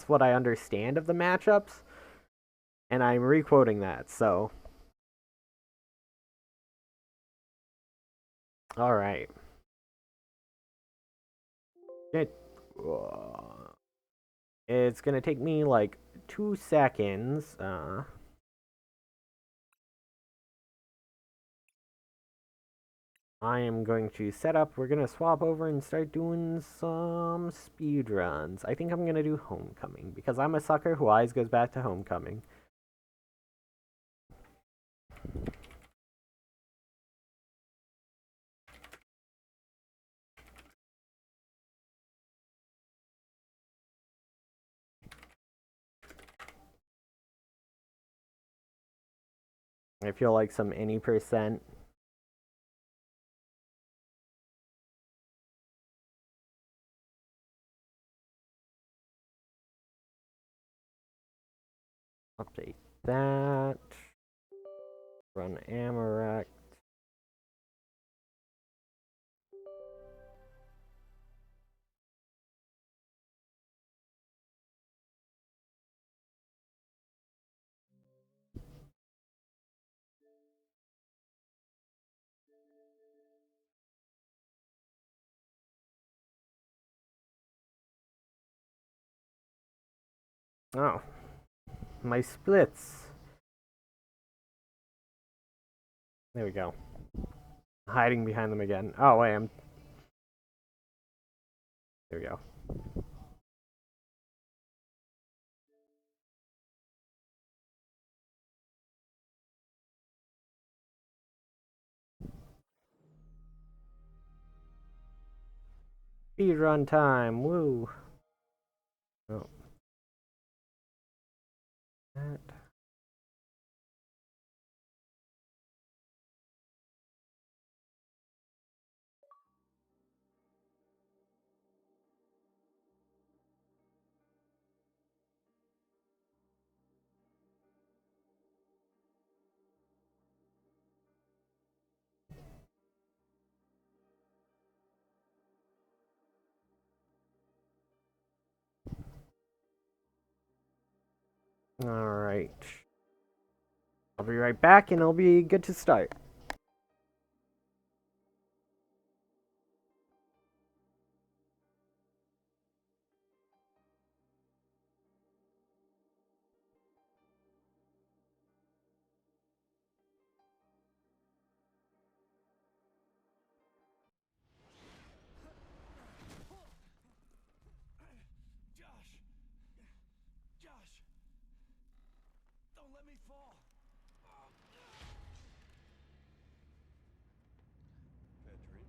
what I understand of the matchups, and I'm re-quoting that. So, all right. It's gonna take me like 2 seconds. I am going to set up. We're gonna swap over and start doing some speed runs. I think I'm gonna do Homecoming because I'm a sucker who always goes back to Homecoming. I feel like some any percent. Update that. Run Amarak. Oh, my splits. There we go. Hiding behind them again. Oh, wait, I'm... There we go. Speed run time, woo! Oh. That. Alright. I'll be right back and it'll be good to start. Josh! Don't let me fall! Petrie?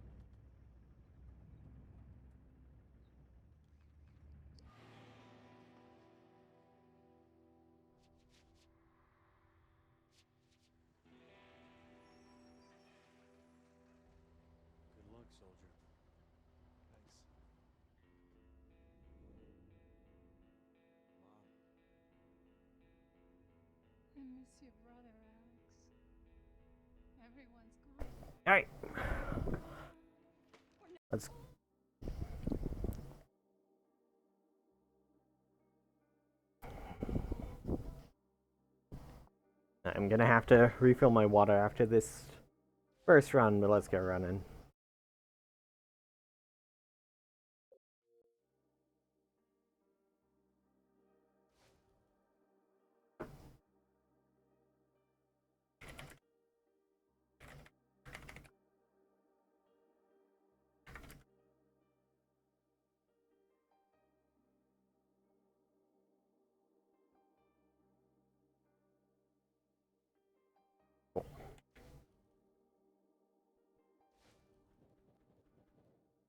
Good luck, soldier. Thanks. Mom. I miss your brother, Alex. Everyone's gone. Alright. Let's... I'm gonna have to refill my water after this first run, but let's get running.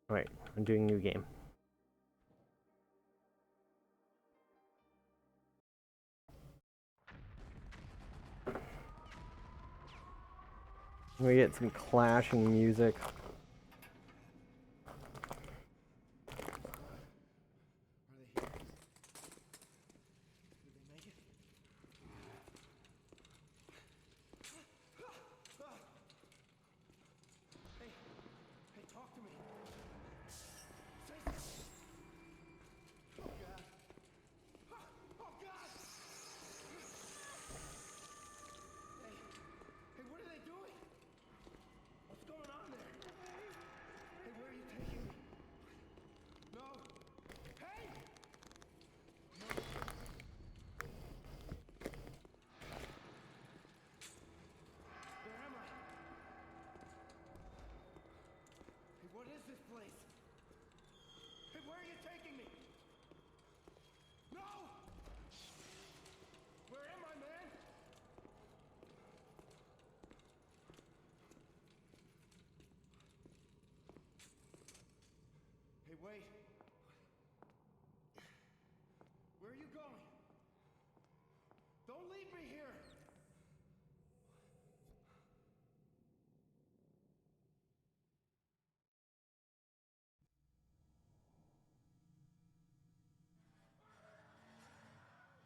Alright, I'm doing new game. We get some clashing music. Talk to me.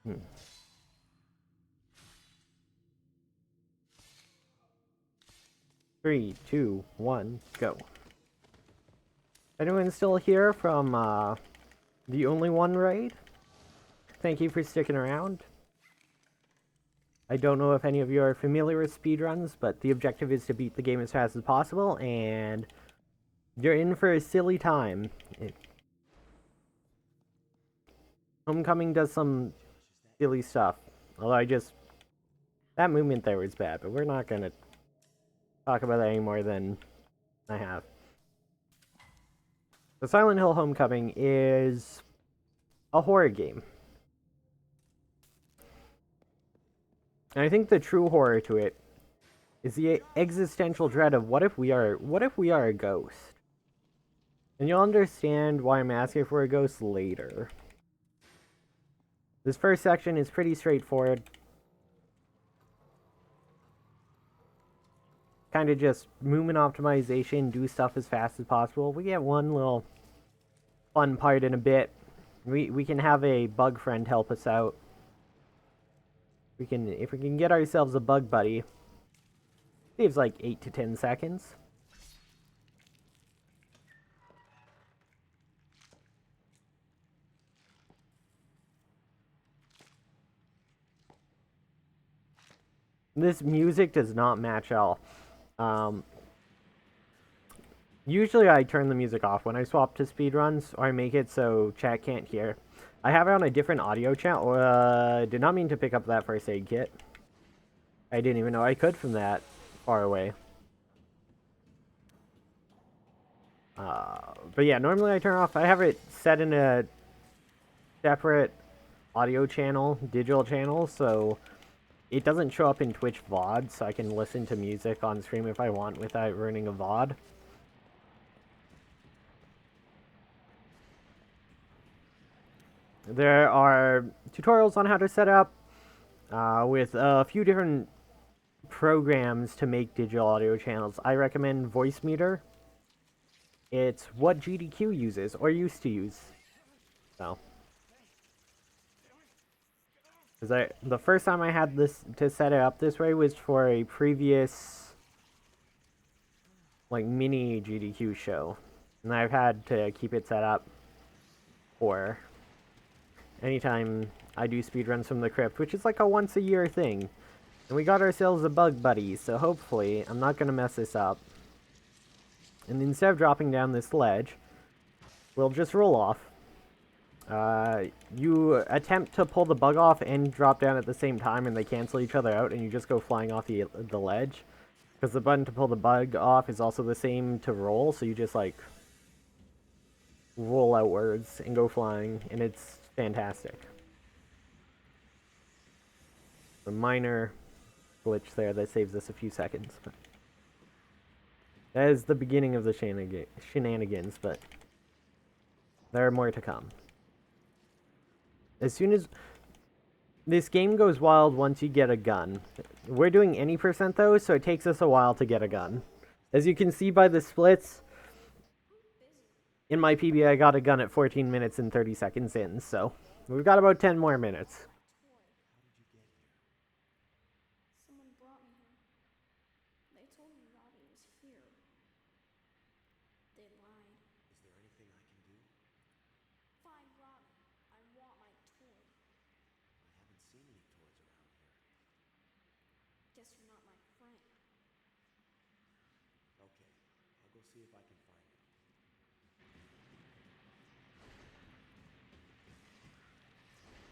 Hmm. Three, two, one, go. Anyone still here from the Only One raid? Thank you for sticking around. I don't know if any of you are familiar with speedruns, but the objective is to beat the game as fast as possible, and you're in for a silly time. Homecoming does some silly stuff. Although that movement there was bad, but we're not gonna talk about that any more than I have. The Silent Hill Homecoming is a horror game. And I think the true horror to it is the existential dread of what if we are a ghost? And you'll understand why I'm asking for a ghost later. This first section is pretty straightforward. Kind of just movement optimization, do stuff as fast as possible. We get one little fun part in a bit. We can have a bug friend help us out. If we can get ourselves a bug buddy, saves like 8 to 10 seconds. This music does not match at all. Usually I turn the music off when I swap to speedruns, or I make it so chat can't hear. I have it on a different audio channel. Did not mean to pick up that first aid kit. I didn't even know I could from that far away. But yeah, normally I turn off. I have it set in a separate audio channel, digital channel, so it doesn't show up in Twitch VOD, so I can listen to music on stream if I want without ruining a VOD. There are tutorials on how to set up with a few different programs to make digital audio channels. I recommend Voicemeeter. It's what GDQ uses, or used to use. So. Because the first time I had this to set it up this way was for a previous, like, mini GDQ show. And I've had to keep it set up for anytime I do speedruns from the crypt, which is like a once a year thing. And we got ourselves a bug buddy, so hopefully I'm not going to mess this up. And instead of dropping down this ledge, we'll just roll off. You attempt to pull the bug off and drop down at the same time, and they cancel each other out, and you just go flying off the ledge. Because the button to pull the bug off is also the same to roll, so you just, like, roll outwards and go flying, and it's fantastic. A minor glitch there that saves us a few seconds. But that is the beginning of the shenanigans, but there are more to come. As soon as this game goes wild once you get a gun. We're doing any percent though, so it takes us a while to get a gun. As you can see by the splits, in my PB I got a gun at 14 minutes and 30 seconds in, so we've got about 10 more minutes. Someone brought me here. They told me Robbie was here. They lied. Is there anything I can do? Find Robbie. I want my toy. I haven't seen any toys around here. Guess you're not my friend. Okay, I'll go see if I can find it.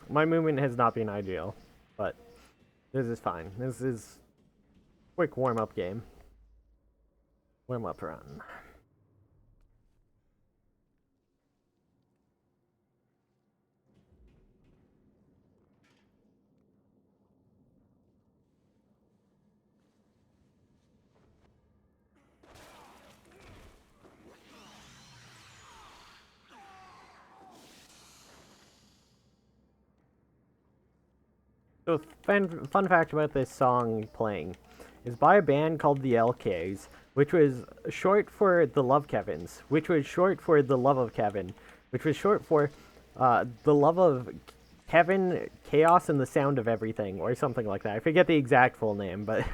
My movement has not been ideal, but this is fine. This is quick warm-up game. Warm-up run. So, fun fact about this song playing is by a band called the LKs, which was short for the Love Kevins, which was short for the Love of Kevin, which was short for the Love of Kevin Chaos and the Sound of Everything, or something like that. I forget the exact full name, but...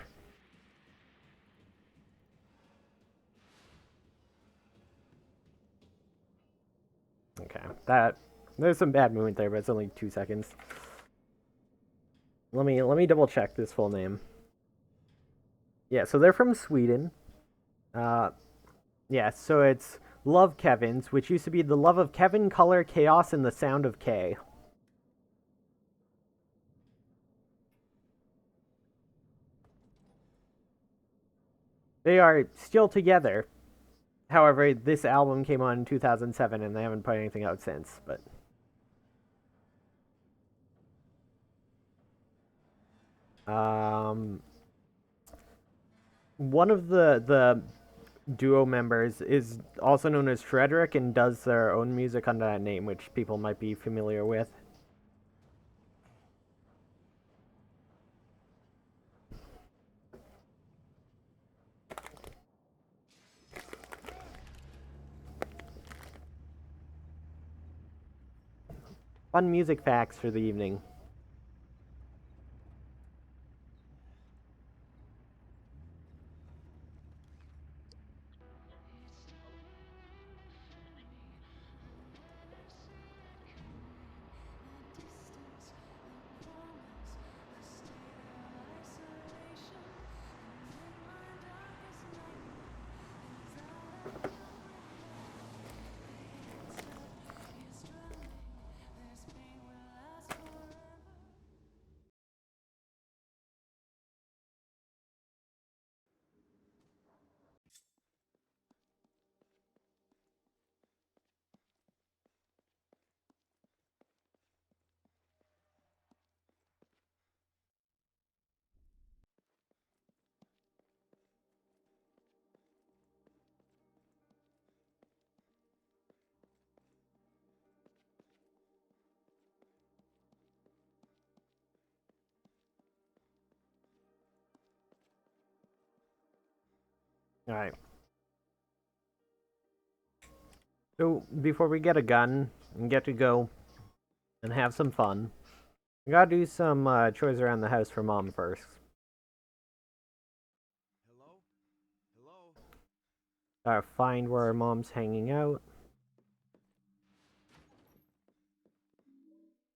Okay, there's some bad movement there, but it's only 2 seconds. Let me double check this full name. Yeah, so they're from Sweden. Yeah, so it's Love Kevins, which used to be the love of Kevin, color, chaos, and the sound of K. They are still together. However, this album came on in 2007, and they haven't put anything out since. But one of the duo members is also known as Frederick and does their own music under that name, which people might be familiar with. Fun music facts for the evening. Alright. So, before we get a gun and get to go and have some fun, we gotta do some chores around the house for Mom first. Hello? Hello? Gotta find where Mom's hanging out.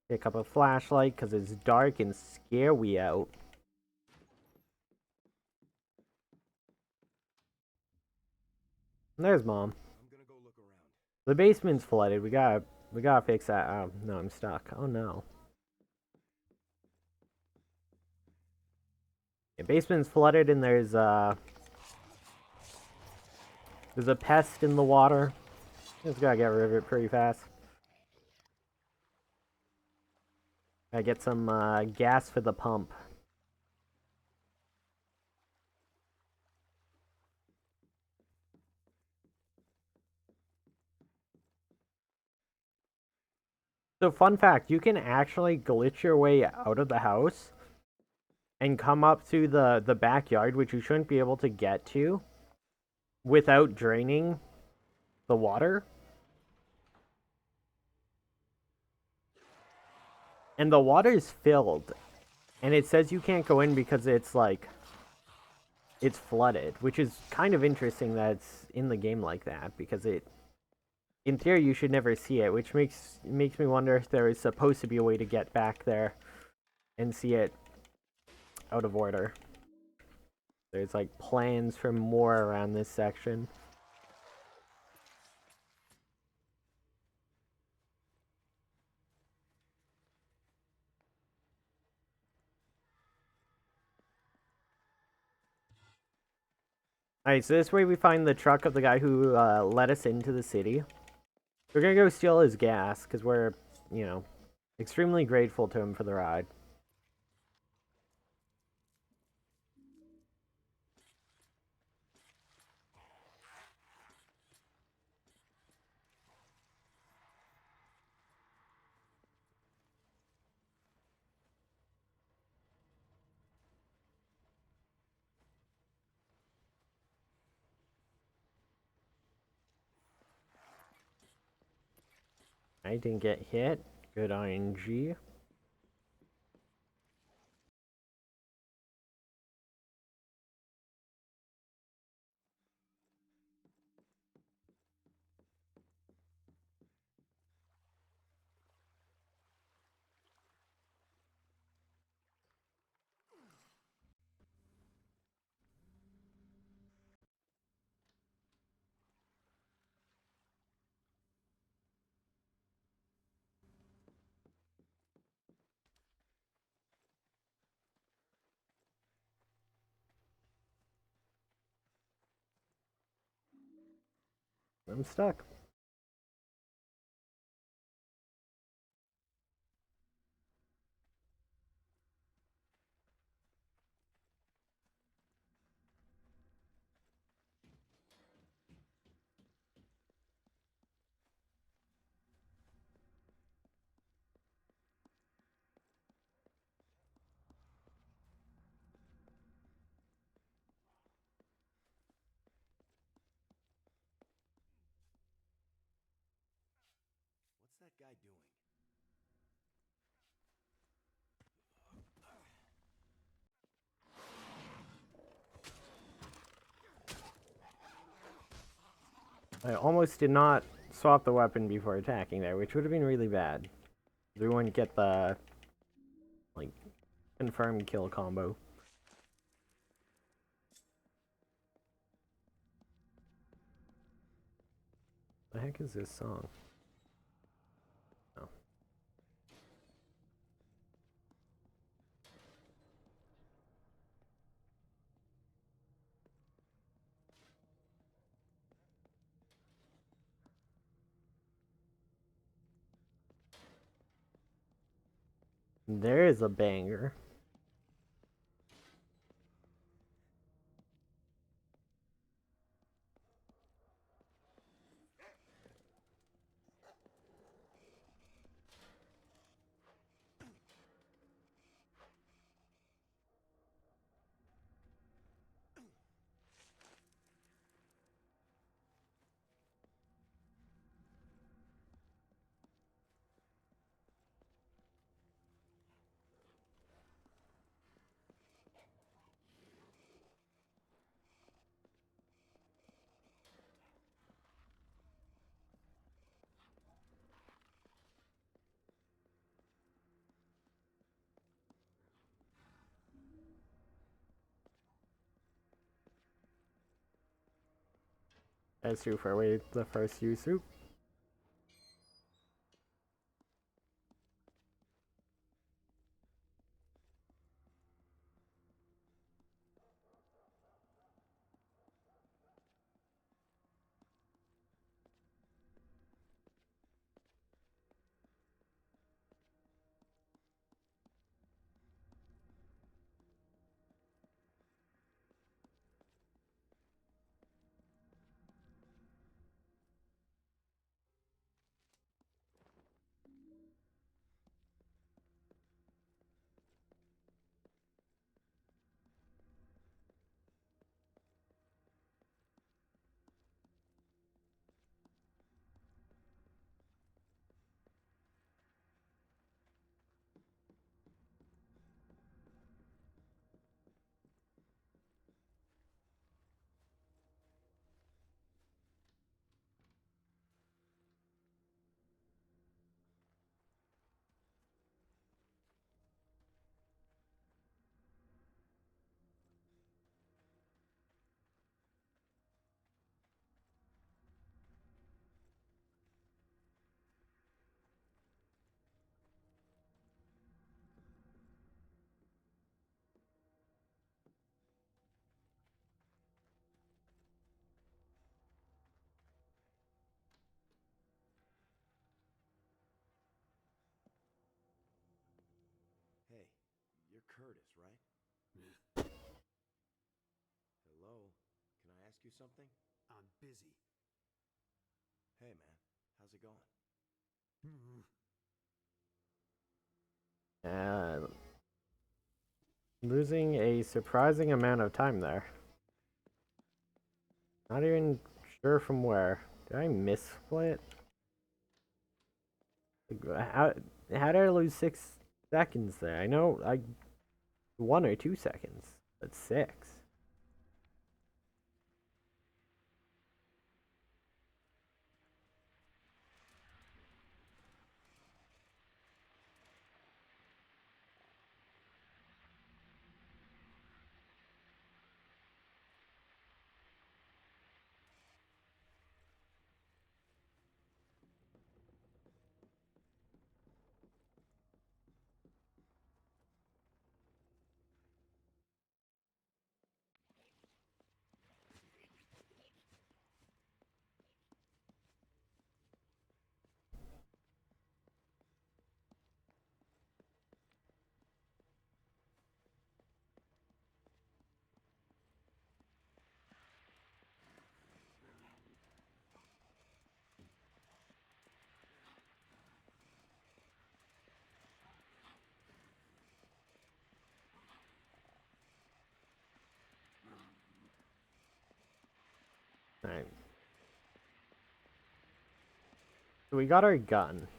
Pick up a flashlight because it's dark and scare we out. And there's Mom. I'm gonna go look around. The basement's flooded. We gotta fix that. Oh no, I'm stuck. Oh no. The basement's flooded and there's a pest in the water. Just gotta get rid of it pretty fast. Gotta get some gas for the pump. So fun fact, you can actually glitch your way out of the house and come up to the backyard, which you shouldn't be able to get to without draining the water. And the water is filled. And it says you can't go in because it's like it's flooded, which is kind of interesting that it's in the game like that, because it, in theory, you should never see it, which makes me wonder if there is supposed to be a way to get back there and see it out of order. There's like plans for more around this section. Alright, so this way we find the truck of the guy who let us into the city. We're gonna go steal his gas, because we're, you know, extremely grateful to him for the ride. I didn't get hit. Good RNG. I'm stuck. What's that guy doing? I almost did not swap the weapon before attacking there, which would have been really bad. We wouldn't get the, like, confirmed kill combo. The heck is this song? Oh. There is a banger. That's true for away the first Yusu. Hey, you're Curtis, right? Hello? Can I ask you something? I'm busy. Hey, man. How's it going? Losing a surprising amount of time there. Not even sure from where. Did I missplit? How did I lose 6 seconds there? I know I 1 or 2 seconds, but 6. So we got our gun.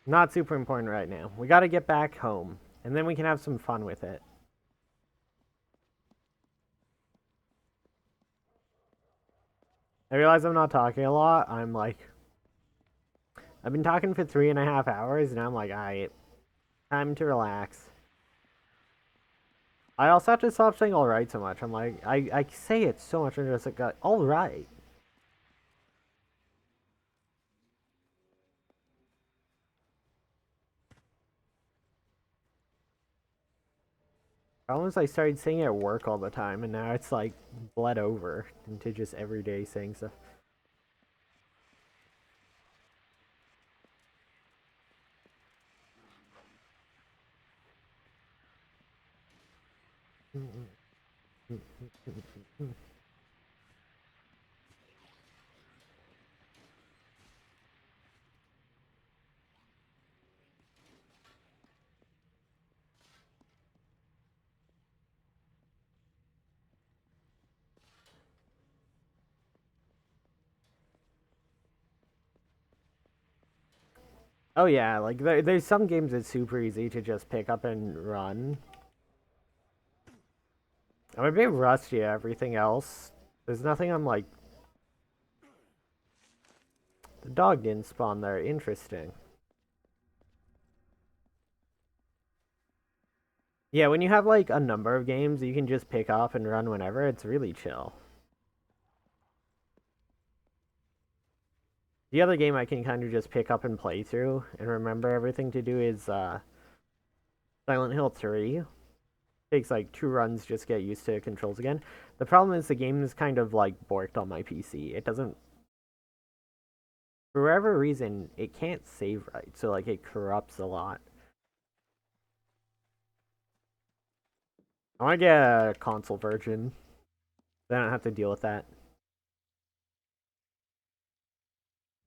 Not super important right now. We gotta get back home, and then we can have some fun with it. I realize I'm not talking a lot. I'm like... I've been talking for 3.5 hours, and I'm like, alright, time to relax. I also have to stop saying alright so much. I'm like, I say it so much, and just like, alright. Almost I started saying it at work all the time, and now it's like bled over into just everyday saying stuff. Oh yeah, like there's some games that's super easy to just pick up and run. I'm a bit rusty at everything else. There's nothing I'm like... The dog didn't spawn there. Interesting. Yeah, when you have like a number of games you can just pick up and run whenever, it's really chill. The other game I can kind of just pick up and play through and remember everything to do is Silent Hill 3. Takes like 2 runs just to get used to controls again. The problem is the game is kind of like borked on my PC. It doesn't... For whatever reason, it can't save right, so like it corrupts a lot. I want to get a console version. Then I don't have to deal with that.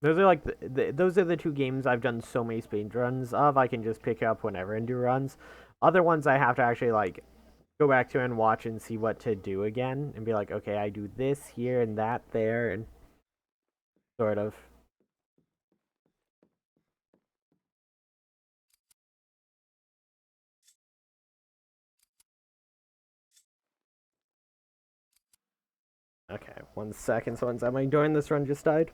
Those are like those are the 2 games I've done so many speedruns of. I can just pick up whenever and do runs. Other ones I have to actually like go back to and watch and see what to do again and be like, okay, I do this here and that there and sort of. Okay, 1 second. Someone's at my door and this run just died.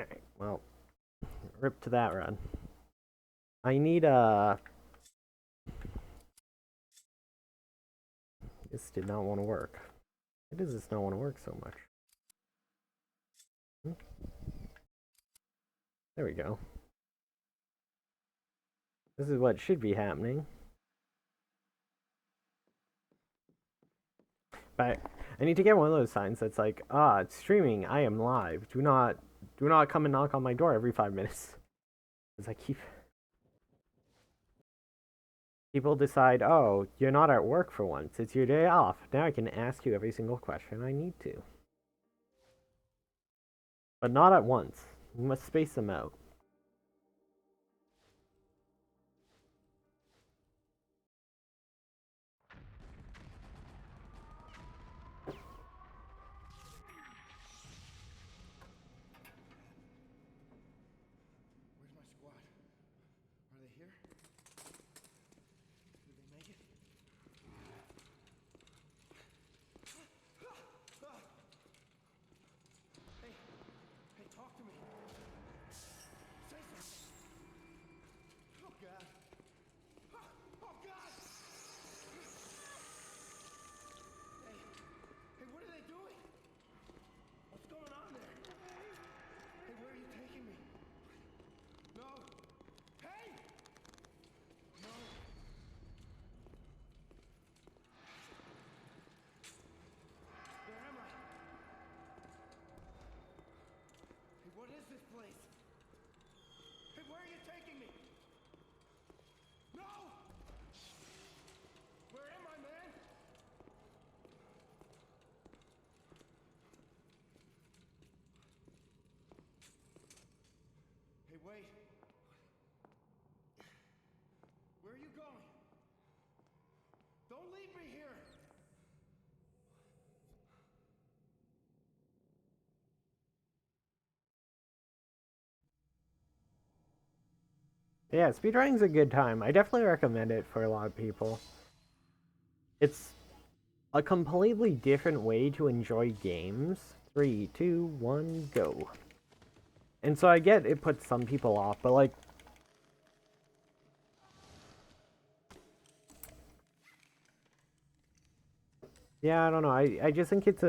Alright, well, rip to that run. I need This did not want to work. Why does this not want to work so much? There we go. This is what should be happening. But I need to get one of those signs that's like, it's streaming, I am live. Do not come and knock on my door every 5 minutes. Because I keep... People decide, oh, you're not at work for once. It's your day off. Now I can ask you every single question I need to. But not at once. You must space them out. Where's my squad? Are they here? Did they make it? Hey, talk to me. Say something. Oh, God. Oh, God! Hey, what are they doing? What's going on there? Hey, where are you taking me? No. Hey! No. Yeah, speedrunning's a good time. I definitely recommend it for a lot of people. It's a completely different way to enjoy games. 3, 2, 1, go. And so I get it puts some people off, but like, yeah, I don't know. I just think it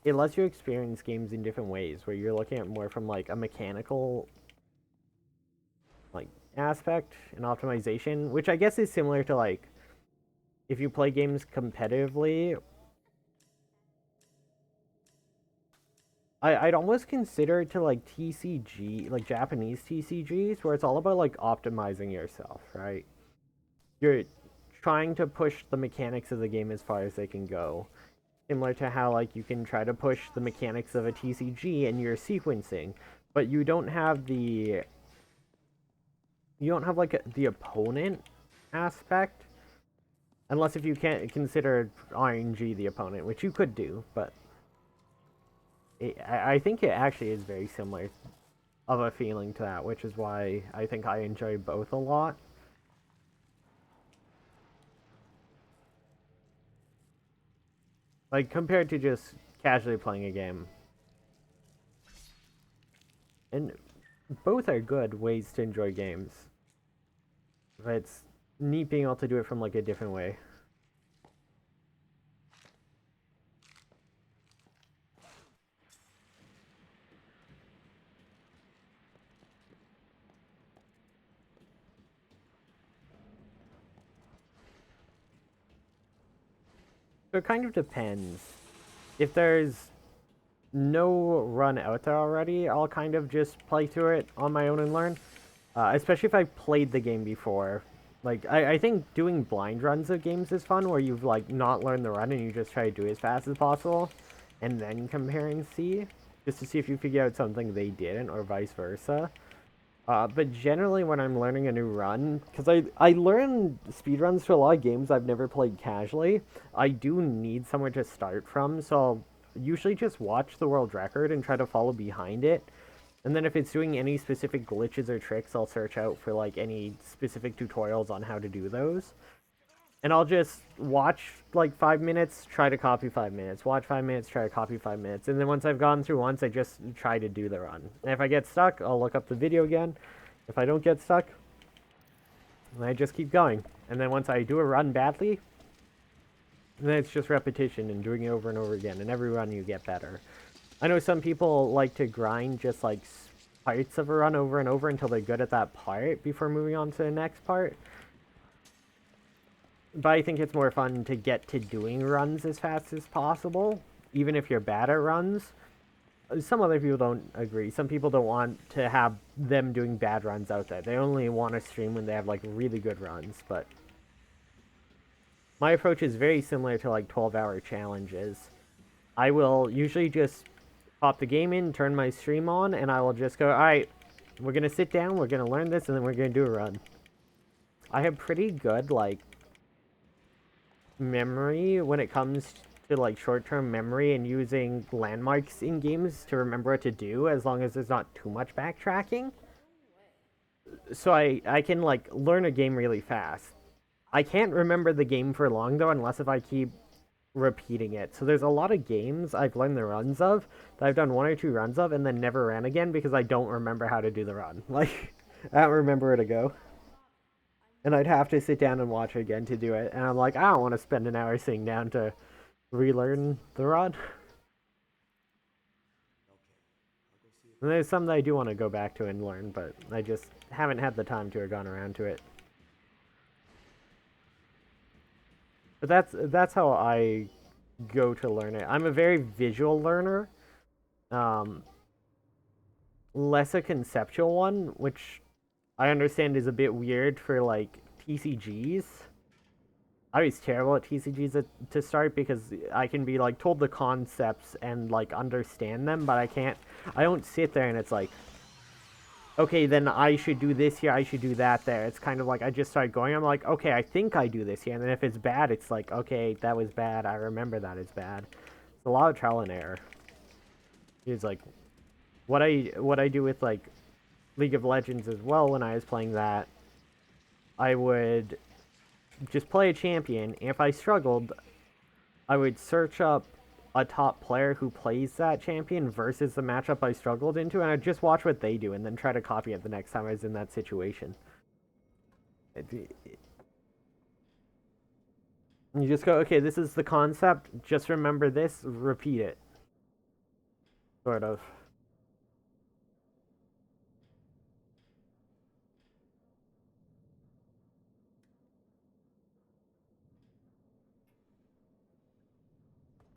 lets you experience games in different ways where you're looking at more from like a mechanical like aspect and optimization, which I guess is similar to like if you play games competitively. I'd almost consider it to like TCG, like Japanese TCGs, where it's all about like optimizing yourself, right? You're trying to push the mechanics of the game as far as they can go. Similar to how like you can try to push the mechanics of a TCG and your sequencing, but you don't have like the opponent aspect, unless if you can't consider RNG the opponent, which you could do, but I think it actually is very similar of a feeling to that, which is why I think I enjoy both a lot. Like compared to just casually playing a game. And both are good ways to enjoy games. But it's neat being able to do it from like a different way. So it kind of depends. If there's no run out there already, I'll kind of just play through it on my own and learn. Especially if I played the game before. Like, I think doing blind runs of games is fun, where you've, like, not learned the run and you just try to do it as fast as possible, and then compare and see, just to see if you figure out something they didn't, or vice versa. But generally when I'm learning a new run, because I learn speedruns to a lot of games I've never played casually, I do need somewhere to start from, so I'll usually just watch the world record and try to follow behind it. And then if it's doing any specific glitches or tricks, I'll search out for like any specific tutorials on how to do those. And I'll just watch like 5 minutes, try to copy 5 minutes, watch 5 minutes, try to copy 5 minutes. And then once I've gone through once, I just try to do the run. And if I get stuck, I'll look up the video again. If I don't get stuck, then I just keep going. And then once I do a run badly, then it's just repetition and doing it over and over again. And every run you get better. I know some people like to grind just like parts of a run over and over until they're good at that part before moving on to the next part. But I think it's more fun to get to doing runs as fast as possible, even if you're bad at runs. Some other people don't agree. Some people don't want to have them doing bad runs out there. They only want to stream when they have like really good runs, but my approach is very similar to like 12-hour challenges. I will usually just pop the game in, turn my stream on, and I will just go, alright, we're going to sit down, we're going to learn this, and then we're going to do a run. I have pretty good, like, memory when it comes to, like, short-term memory and using landmarks in games to remember what to do, as long as there's not too much backtracking. So I can, like, learn a game really fast. I can't remember the game for long, though, unless if I keep repeating it. So there's a lot of games I've learned the runs of that I've done 1 or 2 runs of and then never ran again because I don't remember how to do the run. Like, I don't remember where to go. And I'd have to sit down and watch it again to do it. And I'm like, I don't want to spend an hour sitting down to relearn the run. And there's some that I do want to go back to and learn, but I just haven't had the time to or gone around to it. But that's how I go to learn it. I'm a very visual learner. Less a conceptual one, which I understand is a bit weird for like TCGs. I was terrible at TCGs to start because I can be like told the concepts and like understand them, but I don't sit there and it's like, okay, then I should do this here, I should do that there. It's kind of like I just start going, I'm like, okay, I think I do this here, and then if it's bad, it's like, okay, that was bad, I remember that it's bad. It's a lot of trial and error. It's like what I do with like League of Legends as well when I was playing that. I would just play a champion. And if I struggled, I would search up a top player who plays that champion versus the matchup I struggled into, and I'd just watch what they do and then try to copy it the next time I was in that situation. You just go, okay, this is the concept, just remember this, repeat it. Sort of.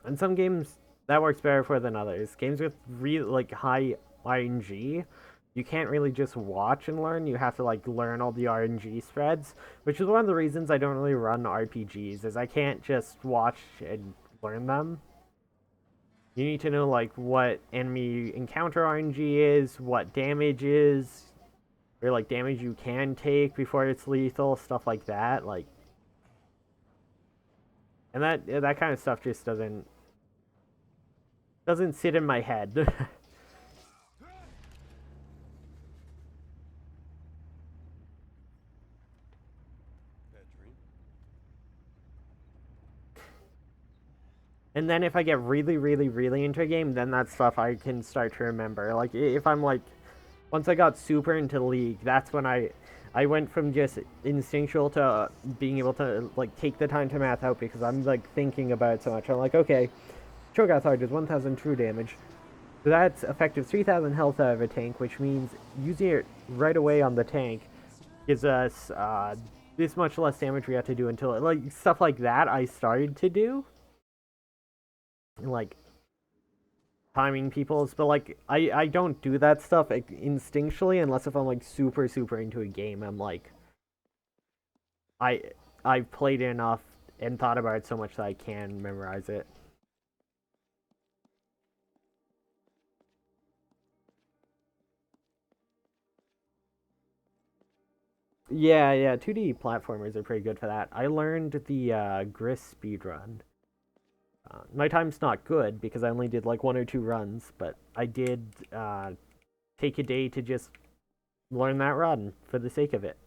And some games that works better for than others. Games with like high RNG, you can't really just watch and learn. You have to like learn all the RNG spreads, which is one of the reasons I don't really run RPGs. Is I can't just watch and learn them. You need to know like what enemy encounter RNG is, what damage is, or like damage you can take before it's lethal, stuff like that. Like, and that kind of stuff just doesn't sit in my head. And then if I get really, really, really into a game, then that's stuff I can start to remember. Like if I'm like, once I got super into League, that's when I went from just instinctual to being able to like take the time to math out because I'm like thinking about it so much. I'm like, okay, Cho'Gath does 1,000 true damage. So that's effective 3,000 health out of a tank, which means using it right away on the tank gives us this much less damage we have to do until it, like stuff like that I started to do. Like timing people's, but like I don't do that stuff like, instinctually unless if I'm like super into a game. I'm like I I've played enough and thought about it so much that I can memorize it. Yeah, 2D platformers are pretty good for that. I learned the Gris speedrun. My time's not good because I only did like 1 or 2 runs, but I did take a day to just learn that run for the sake of it.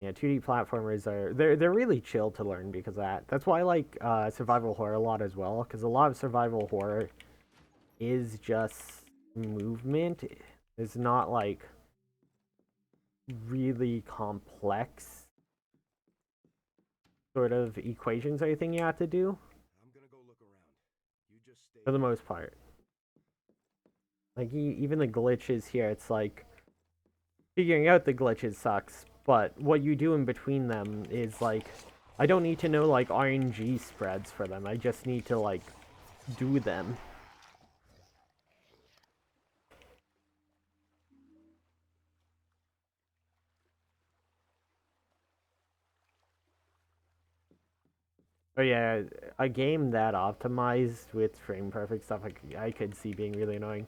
Yeah, 2D platformers are they're really chill to learn because of that. That's why I like survival horror a lot as well, because a lot of survival horror is just movement. It's not like really complex sort of equations or anything you have to do I'm gonna go look around. You just stay. for the most part. Like even the glitches here, it's like figuring out the glitches sucks, but what you do in between them is like I don't need to know like RNG spreads for them. I just need to like do them. Oh yeah, a game that optimized with frame perfect stuff like I could see being really annoying.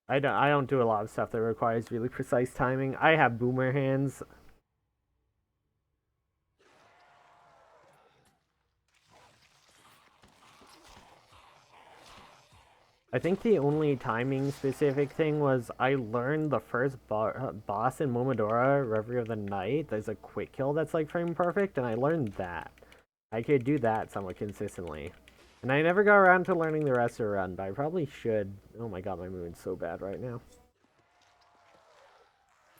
I don't do a lot of stuff that requires really precise timing. I have boomer hands. I think the only timing specific thing was I learned the first boss in Momodora, Reverie of the Night. There's a quick kill that's like frame perfect, and I learned that. I could do that somewhat consistently. And I never got around to learning the rest of the run, but I probably should. Oh my god, my movement's so bad right now.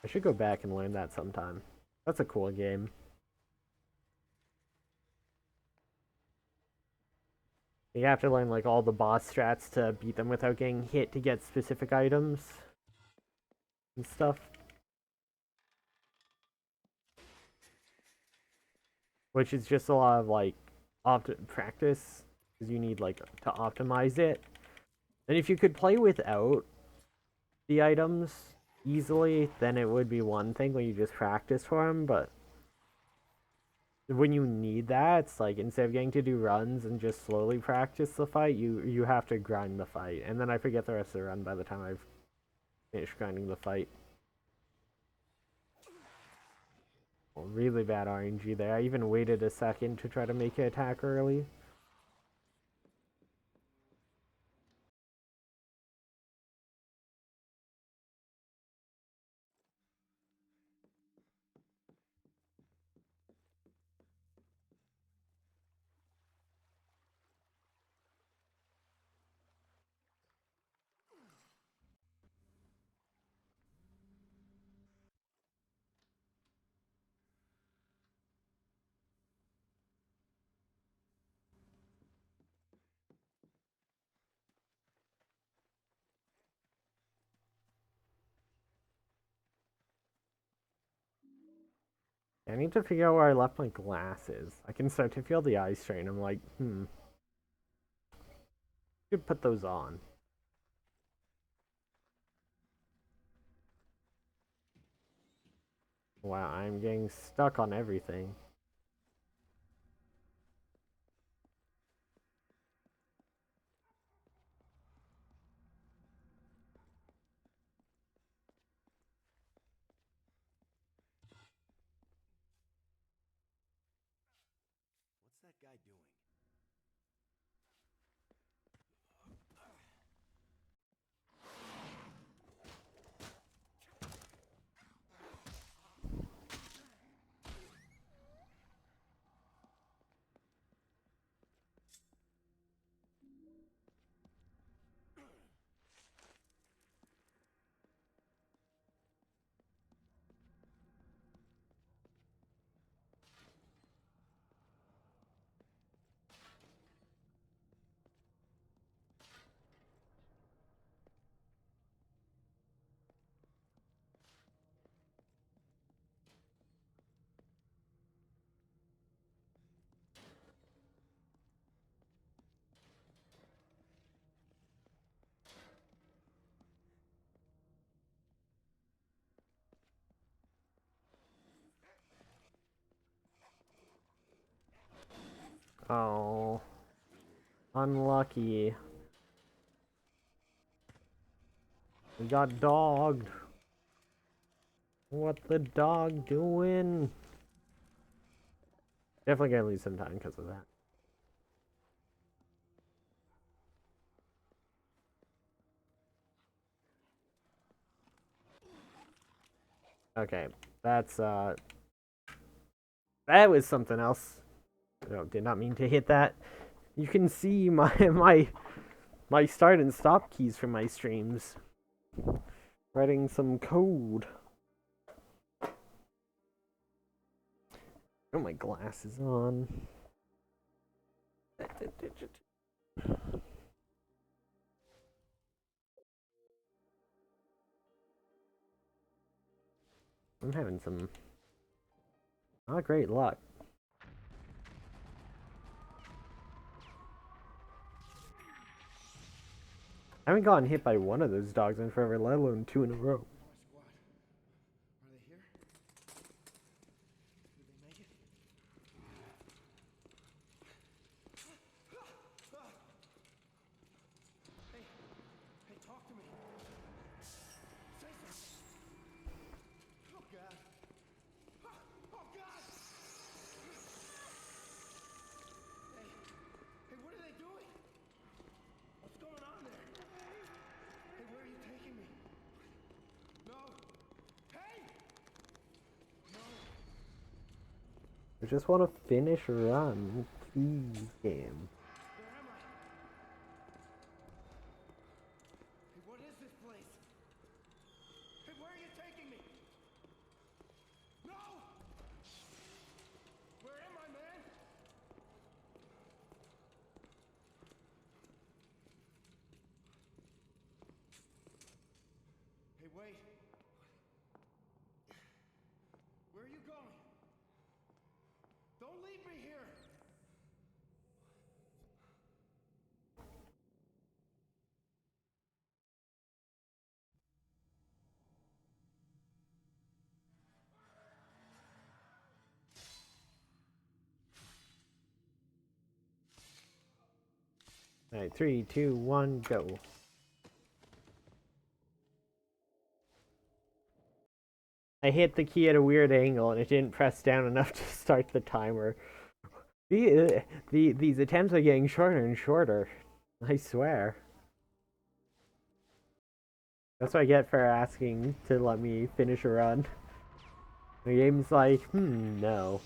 I should go back and learn that sometime. That's a cool game. You have to learn like all the boss strats to beat them without getting hit to get specific items and stuff. Which is just a lot of like practice because you need like to optimize it. And if you could play without the items easily, then it would be one thing when you just practice for them, but when you need that, it's like instead of getting to do runs and just slowly practice the fight, you have to grind the fight. And then I forget the rest of the run by the time I've finished grinding the fight. really bad RNG there. I even waited a second to try to make it attack early. I need to figure out where I left my glasses. I can start to feel the eye strain. I'm like, should put those on. Wow, I'm getting stuck on everything. What's that guy doing? Oh, unlucky. We got dogged. What the dog doing? Definitely gonna lose some time because of that. Okay, that's that was something else. No, did not mean to hit that. You can see my my start and stop keys from my streams. Writing some code. Oh, my glasses on. I'm having some not great luck. I haven't gotten hit by one of those dogs in forever, let alone two in a row. My squad. Are they here? Did they make it? Hey, hey, talk to me. Say something. Oh God. Oh God. Hey, hey, what are they doing? What's going on there? Hey, where are you taking me? No. Hey! No. I just want to finish a run. Please, game. Where am I? Hey, what is this place? Hey, where are you taking me? No! Where am I, man? Hey, wait. Where are you going? Don't leave me here! Alright, 3, 2, 1, go. I hit the key at a weird angle and it didn't press down enough to start the timer. These attempts are getting shorter and shorter. I swear. That's what I get for asking to let me finish a run. The game's like, no.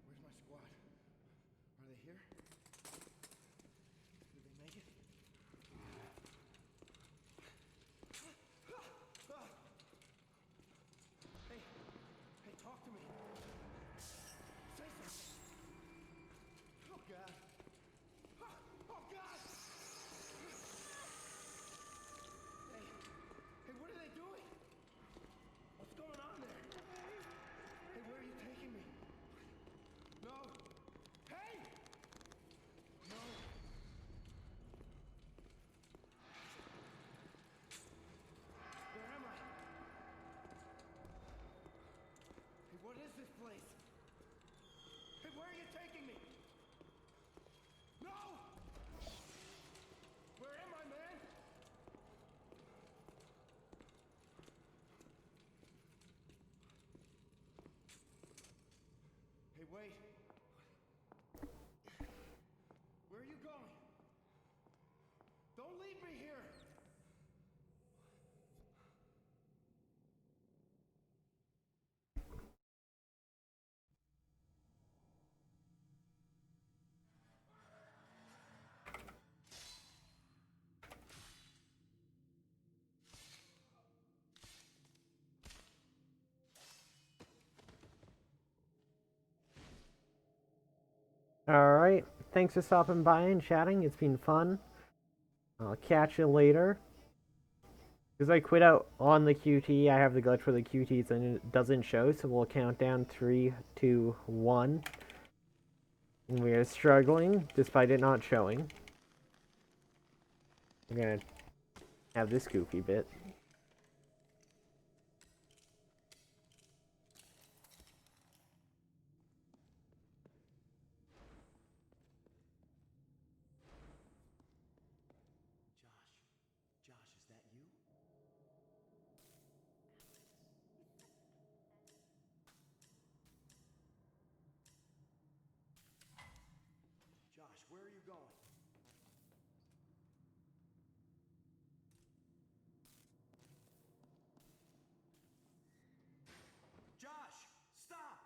Where's my squad? Are they here? Did they make it? Hey, talk to me. Say something. Oh, God. Oh, God! Hey, what are they doing? What's going on there? Hey, where are you taking me? No. Hey! No. Where am I? Hey, what is this place? Hey, where are you taking me? No! Where am I, man? Hey, wait. Where are you going? Don't leave me here! Alright, thanks for stopping by and chatting. It's been fun. I'll catch you later. Because I quit out on the QT, I have the glitch where the QT doesn't show, so we'll count down 3, 2, 1. And we are struggling, despite it not showing. We're gonna have this goofy bit. Josh, is that you? Josh, where are you going? Josh, stop!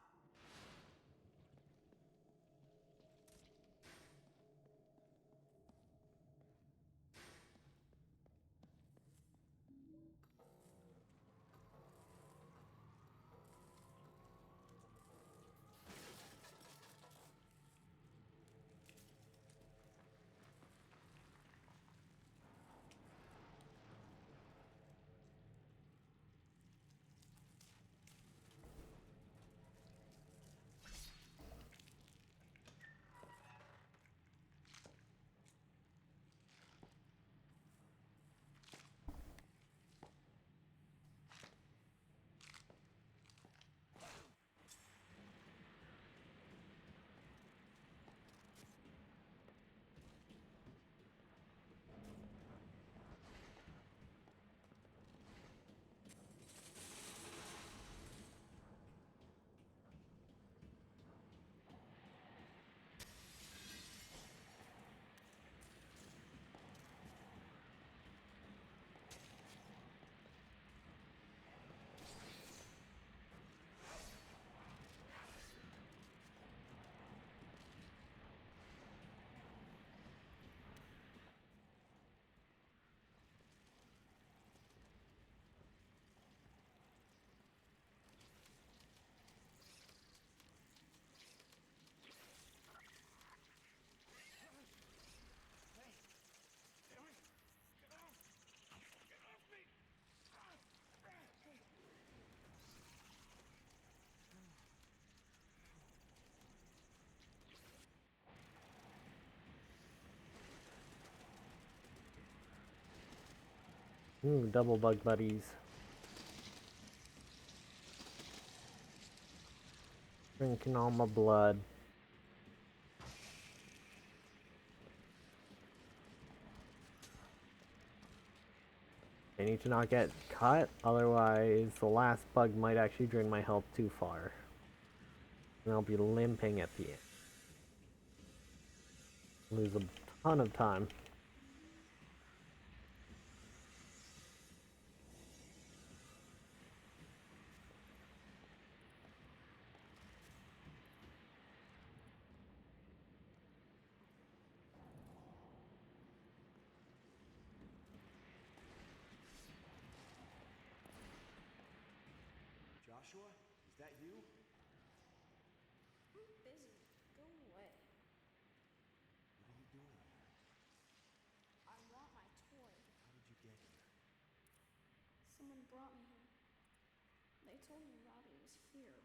Ooh, double bug buddies. Drinking all my blood. I need to not get cut, otherwise the last bug might actually drain my health too far. And I'll be limping at the end. Lose a ton of time. Joshua, is that you? I'm busy. Go away. What are you doing here? I want my toy. How did you get here? Someone brought me here. They told me Robbie was here.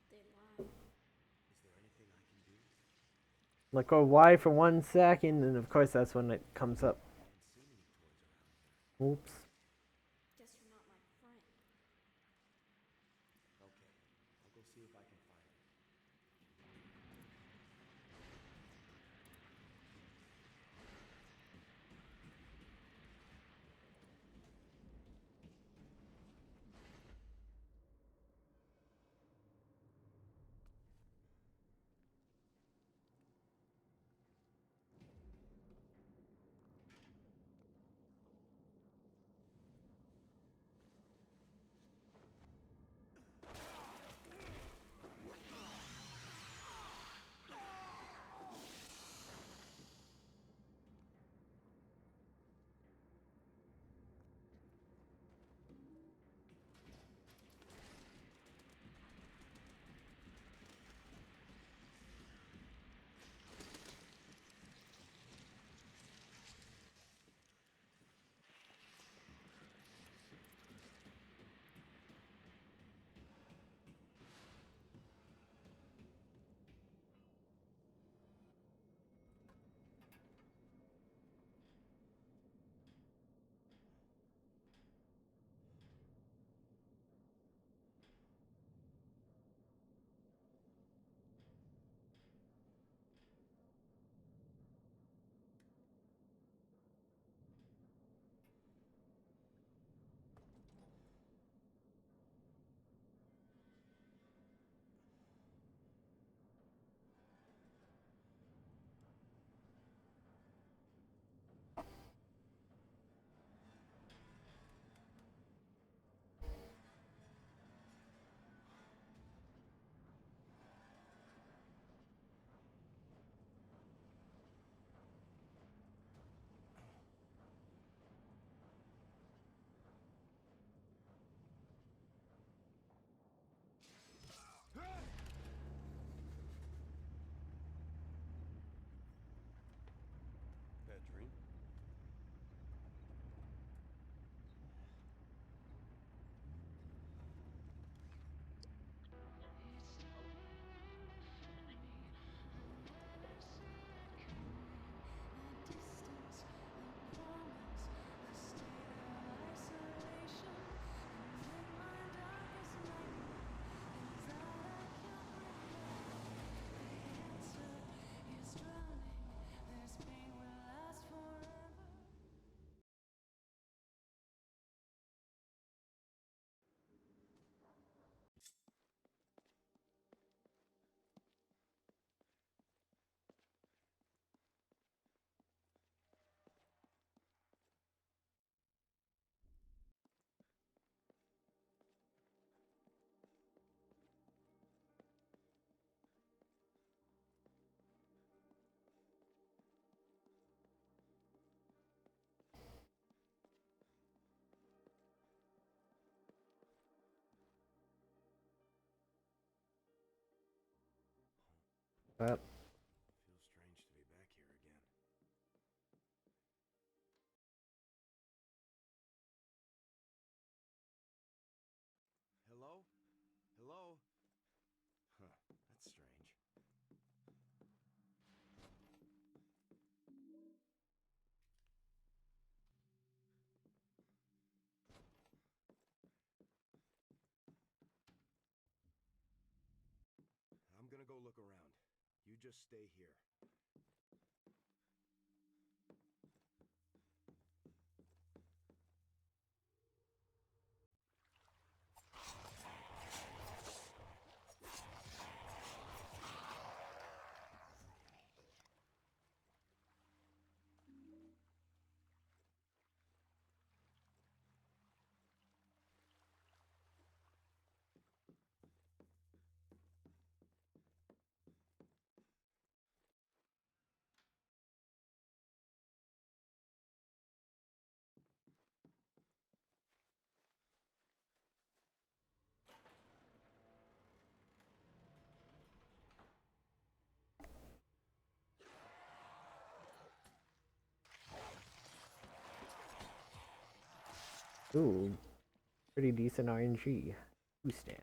They lied. Is there anything I can do? Let go Y for 1 second, and of course that's when it comes up. I haven't seen any toys around here. Oops. Guess you're not my friend. Okay, I'll go see if I can find it. Bad dream? But Feels strange to be back here again. Hello? Hello? Huh, that's strange. I'm gonna go look around. You just stay here. Ooh, pretty decent RNG. Two stab.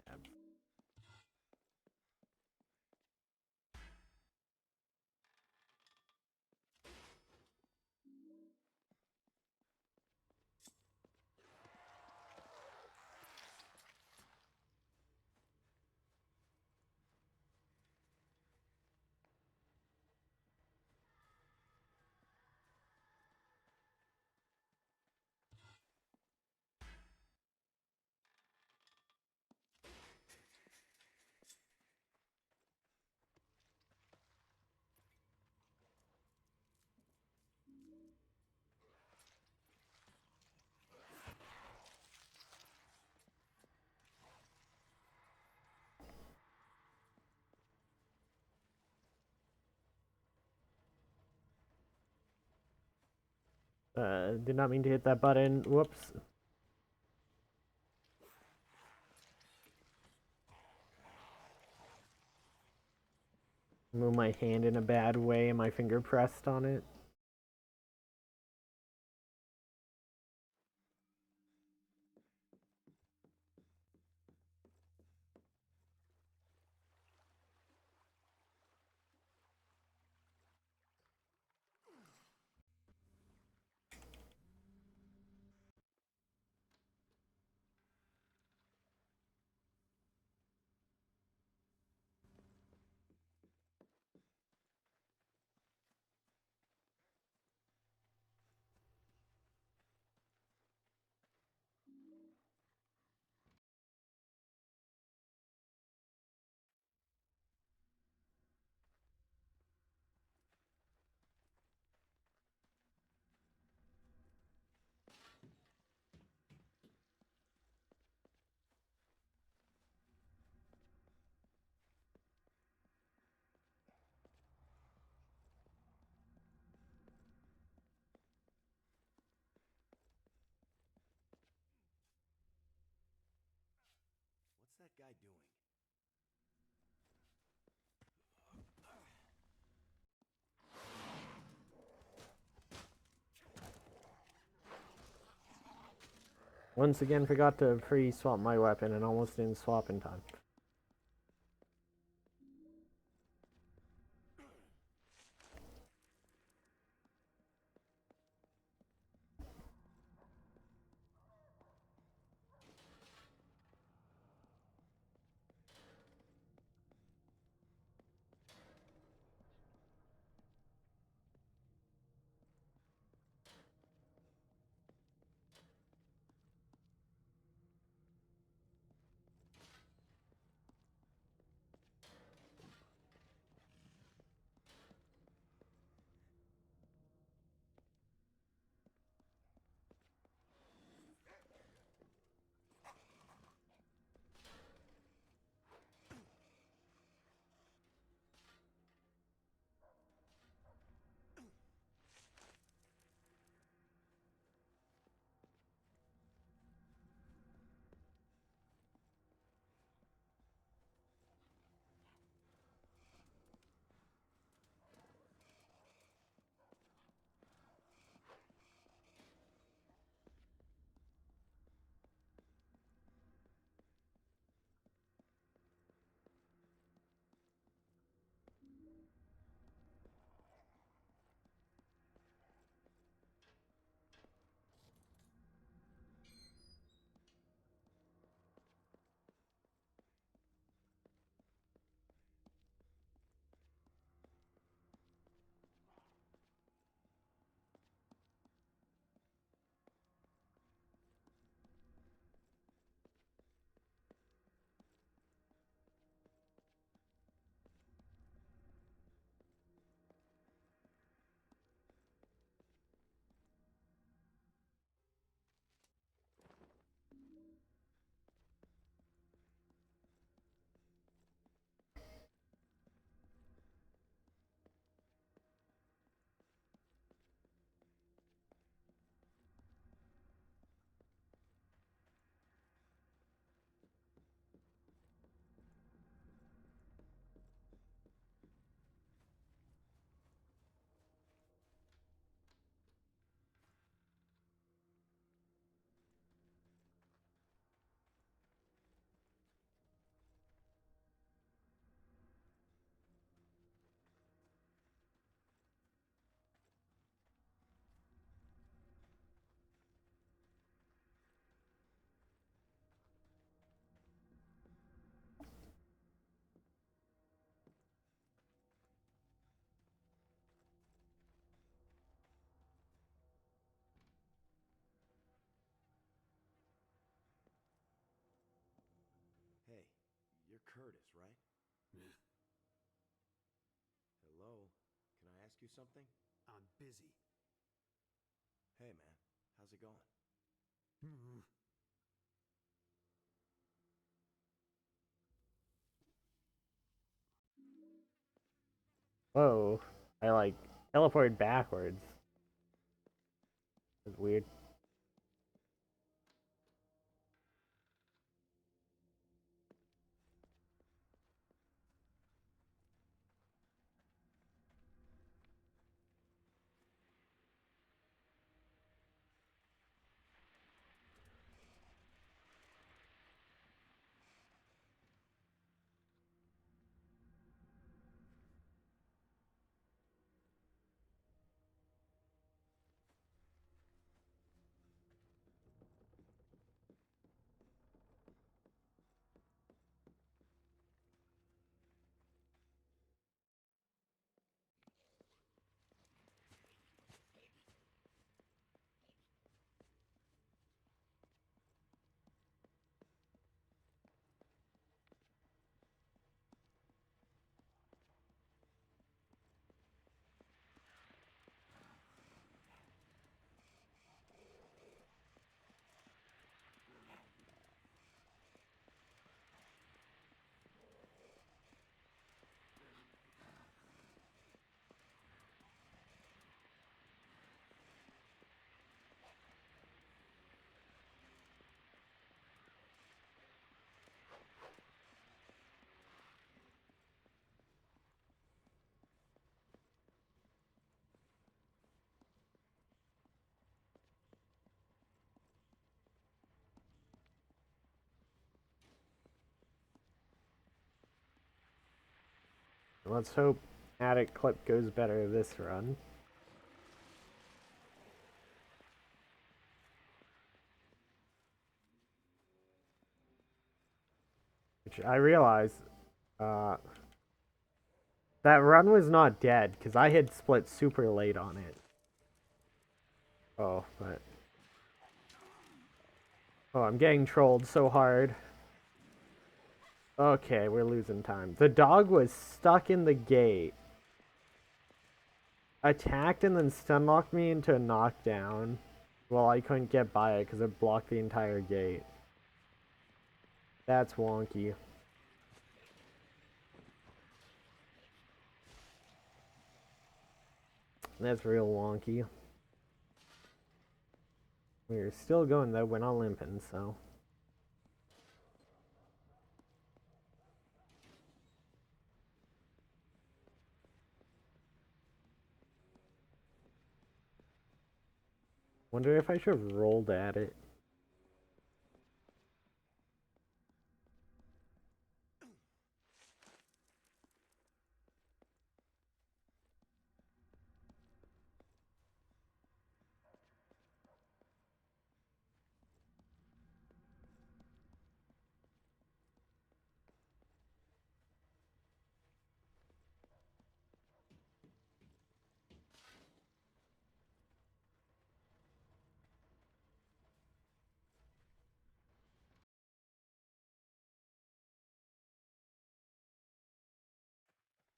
Did not mean to hit that button. Whoops. Move my hand in a bad way and my finger pressed on it. What's that guy doing? Once again, forgot to pre-swap my weapon and almost didn't swap in time. Curtis, right? Yeah. Hello? Can I ask you something? I'm busy. Hey, man. How's it going? Whoa. I like teleported backwards. That's weird. Let's hope attic clip goes better this run. Which I realize, that run was not dead, because I had split super late on it. Oh, but... Oh, I'm getting trolled so hard. Okay, we're losing time. The dog was stuck in the gate. Attacked and then stun locked me into a knockdown. Well, I couldn't get by it because it blocked the entire gate. That's wonky. That's real wonky. We're still going though, we're not limping, so... Wonder if I should have rolled at it.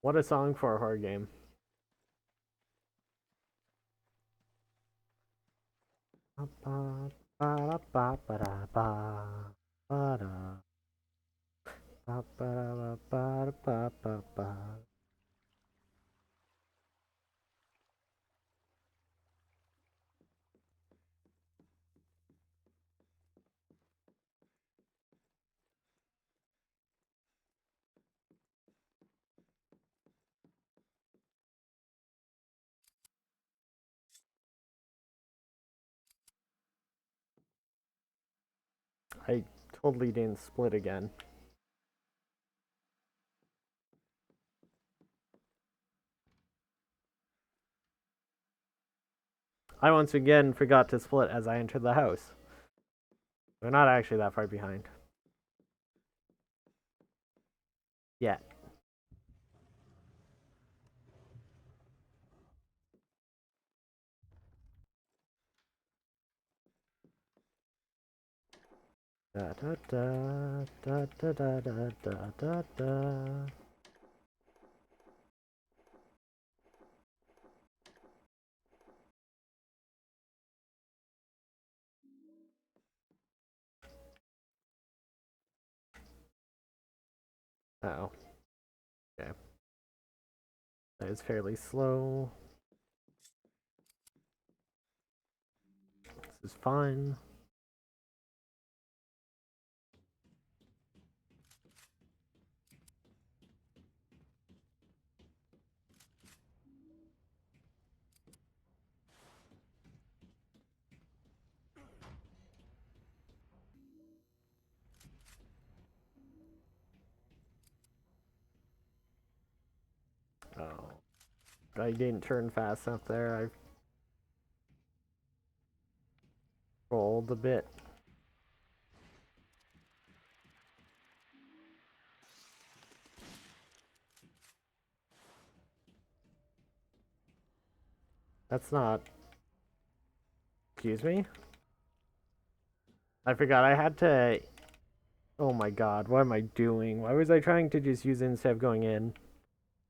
What a song for a horror game. I totally didn't split again. I once again forgot to split as I entered the house. We're not actually that far behind. Yet. Da da da da da da da da da da. Oh. Okay. That is fairly slow. This is fine. Oh. I didn't turn fast enough there. I rolled a bit. That's not... Excuse me? I forgot I had to... Oh my god, what am I doing? Why was I trying to just use it instead of going in?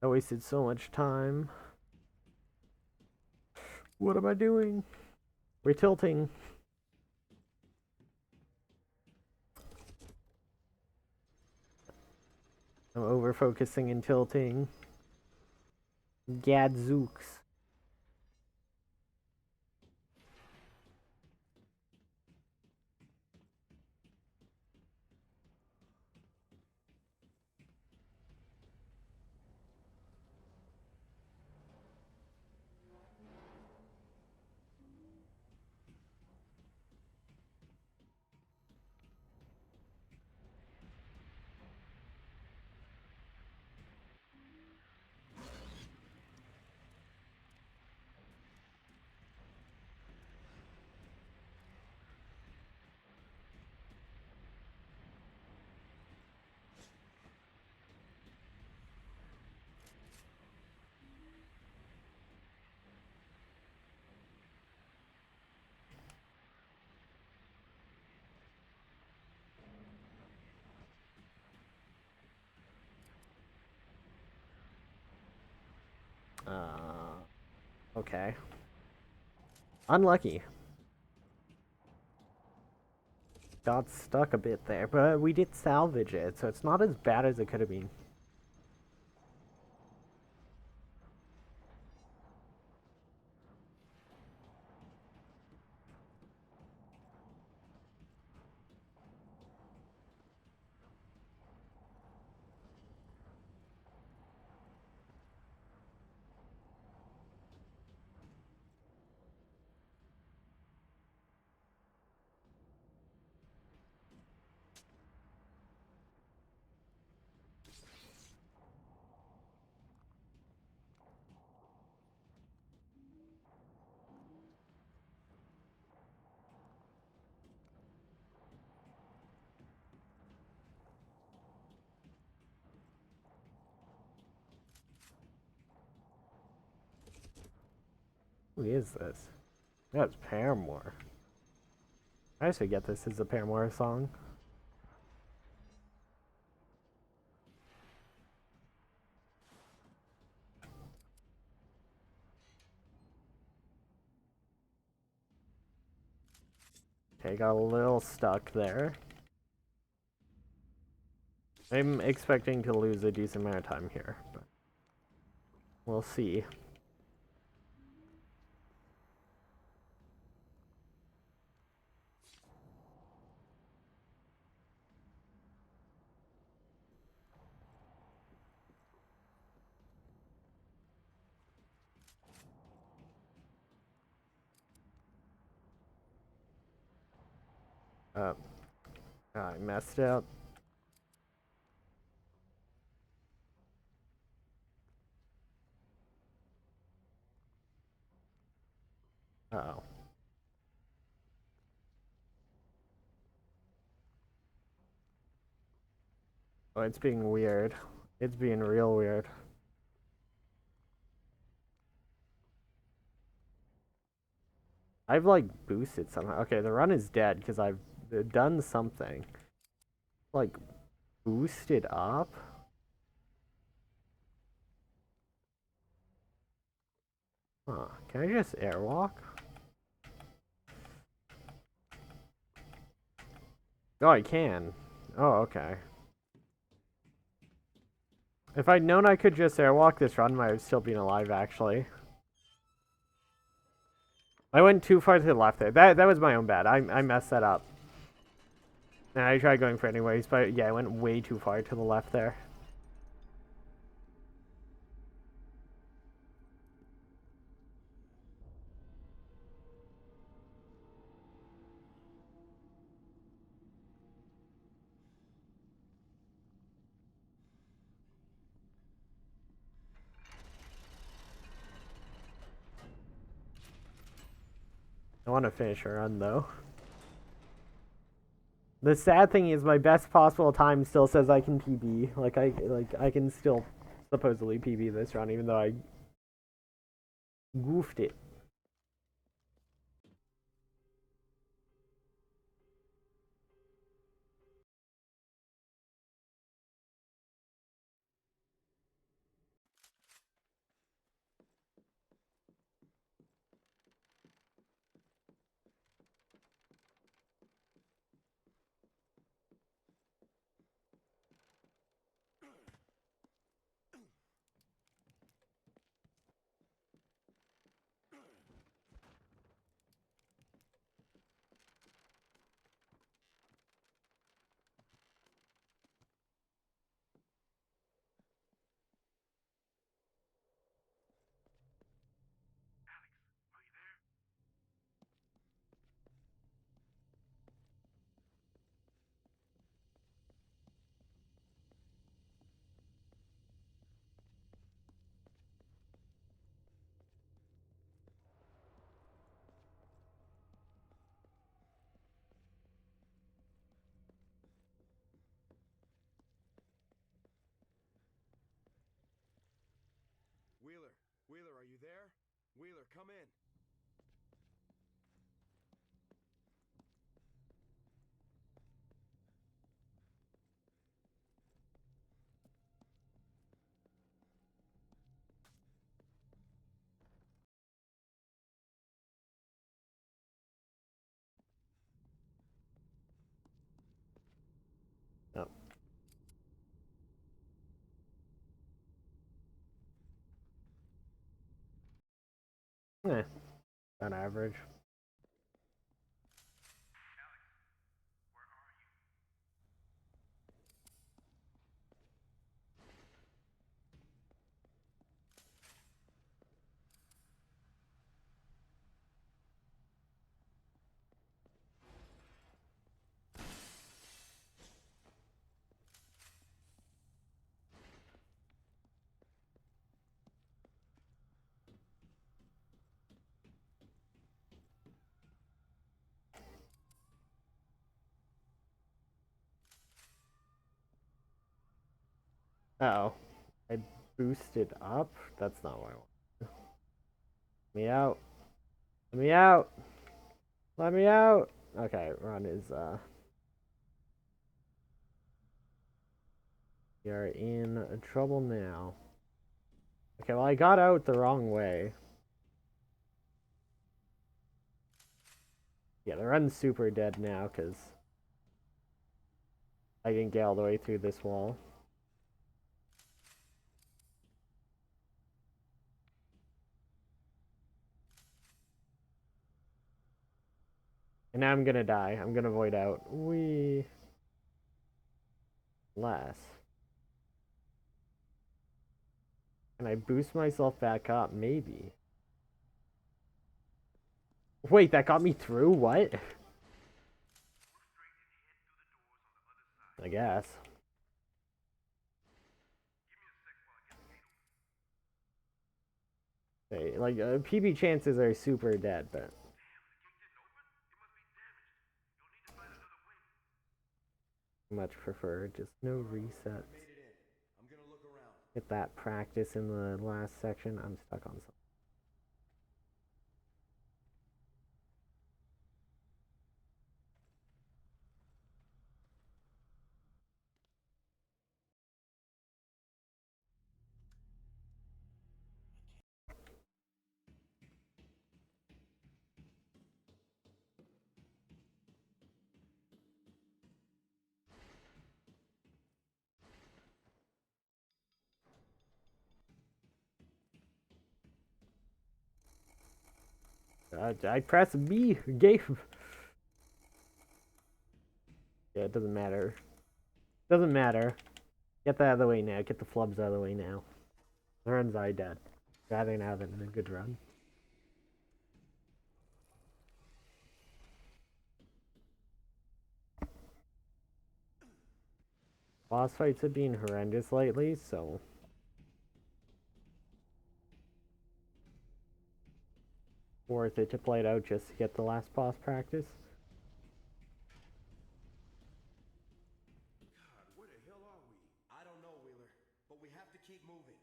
I wasted so much time. What am I doing? We're tilting. I'm over focusing and tilting. Gadzooks. Okay. Unlucky. Got stuck a bit there, but we did salvage it, so it's not as bad as it could have been. Who is this? That's Paramore. I should get this as a Paramore song. Okay, got a little stuck there. I'm expecting to lose a decent amount of time here, but we'll see. I messed up. Uh-oh. Oh, it's being weird. It's being real weird. I've like boosted somehow. Okay, the run is dead because I've done something. like boosted up? Huh. Can I just airwalk? Oh, I can. Oh, okay. If I'd known I could just airwalk this run, I would still been alive, actually. I went too far to the left there. That was my own bad. I messed that up. And I tried going for it anyways, but yeah, I went way too far to the left there. I want to finish a run, though. The sad thing is my best possible time still says I can PB. Like I can still supposedly PB this run, even though I goofed it. Wheeler, Wheeler, are you there? Wheeler, come in. Oh. Eh, about average. Uh-oh. I boosted up? That's not what I want. Let me out. Let me out. Let me out. Okay, run is we are in trouble now. Okay, well I got out the wrong way. Yeah, the run's super dead now because I didn't get all the way through this wall. And now I'm gonna die. I'm gonna void out. Wee. Less. Can I boost myself back up? Maybe. Wait, that got me through? What? I guess. Hey, like, PB chances are super dead, but... much prefer just no resets. Get that practice in the last section. I'm stuck on something. I press B. Game. Yeah, it doesn't matter. Doesn't matter. Get that out of the way now. Get the flubs out of the way now. The run's already dead. Rather now than a good run. Boss fights have been horrendous lately, so worth it to play it out just to get the last boss practice. God, where the hell are we? I don't know, Wheeler, but we have to keep moving.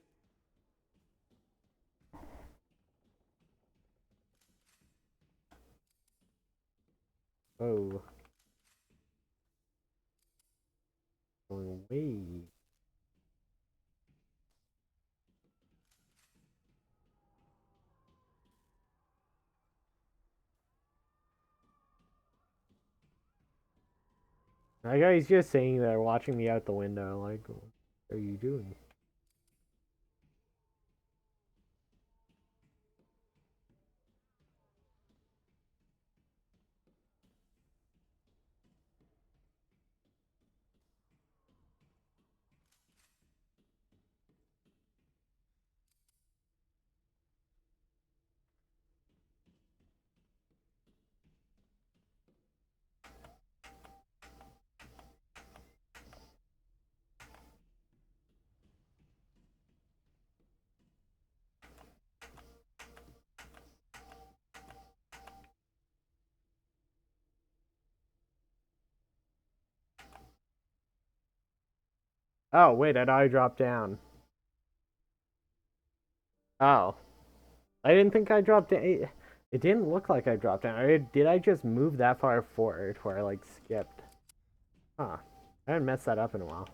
Oh. Going way. That guy's just saying there, watching me out the window, like, what are you doing? Oh, wait, I dropped down. Oh. I didn't think I dropped down. It didn't look like I dropped down. Did I just move that far forward where I, like, skipped? Huh. I haven't messed that up in a while.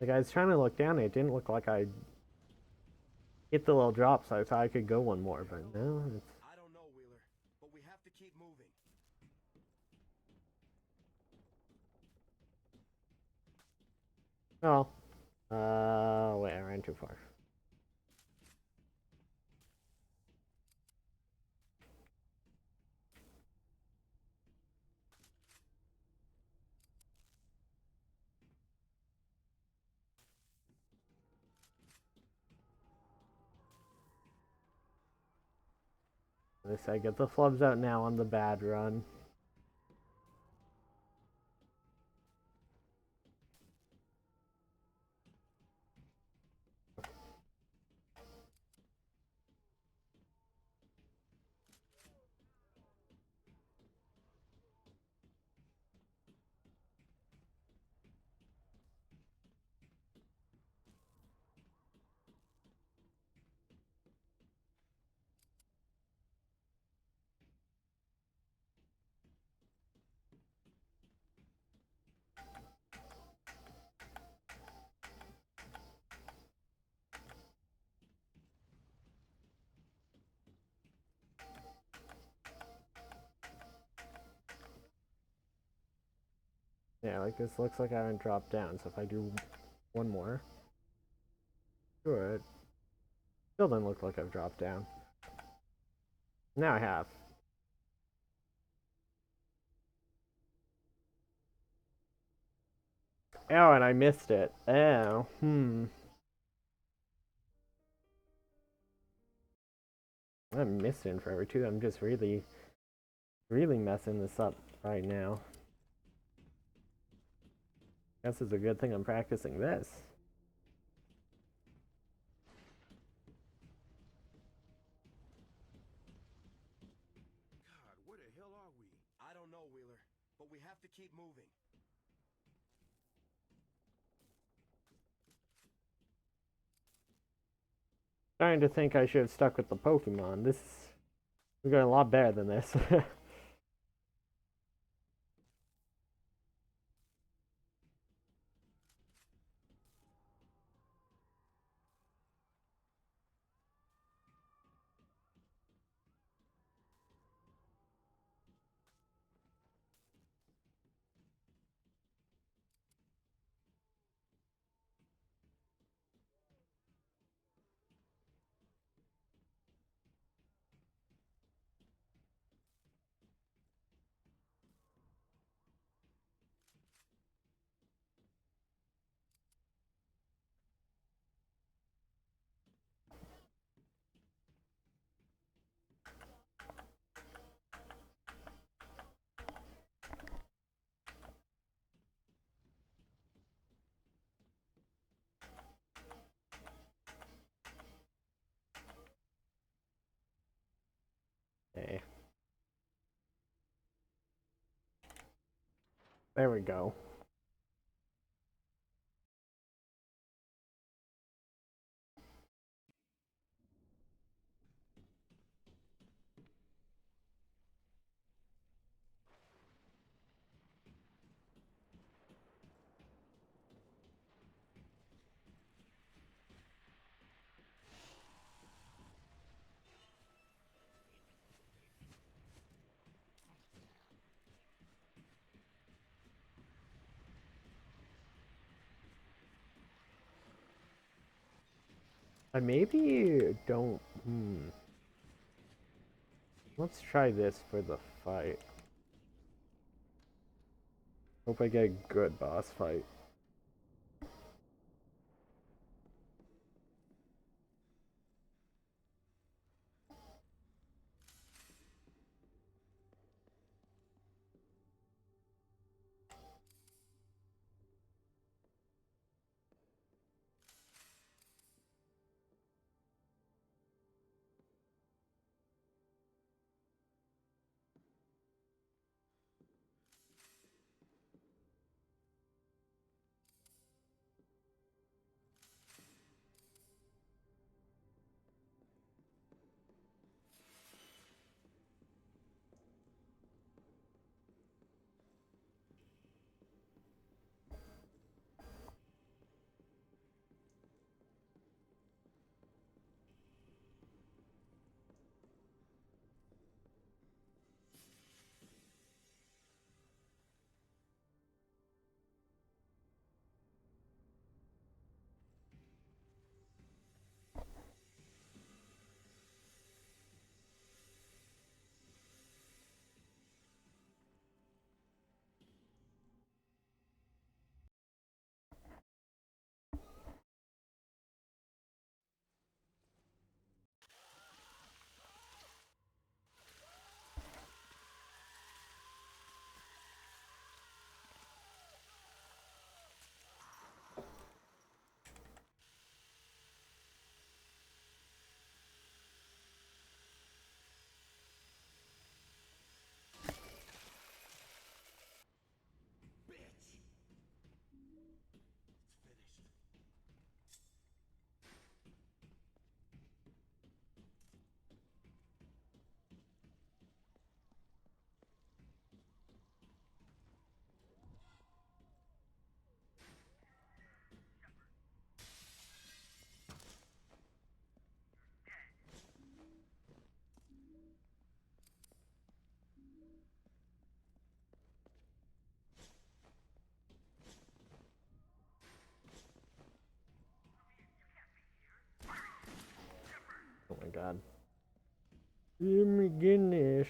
Like, I was trying to look down, and it didn't look like I hit the little drop, so I thought I could go one more, but no, it's... I don't know, Wheeler, but we have to keep moving. Oh. Wait, I ran too far. I get the flubs out now on the bad run. Yeah, like this looks like I haven't dropped down, so if I do one more... Good. Still doesn't look like I've dropped down. Now I have. Oh, and I missed it. Oh, I'm missing forever too. I'm just really messing this up right now. Guess it's a good thing I'm practicing this. God, where the hell are we? I don't know, Wheeler, but we have to keep moving. Starting to think I should have stuck with the Pokemon. We're going a lot better than this. There we go. I maybe don't. Let's try this for the fight. Hope I get a good boss fight. Bitch! It's finished. Oh my god. Jimmy Guinness.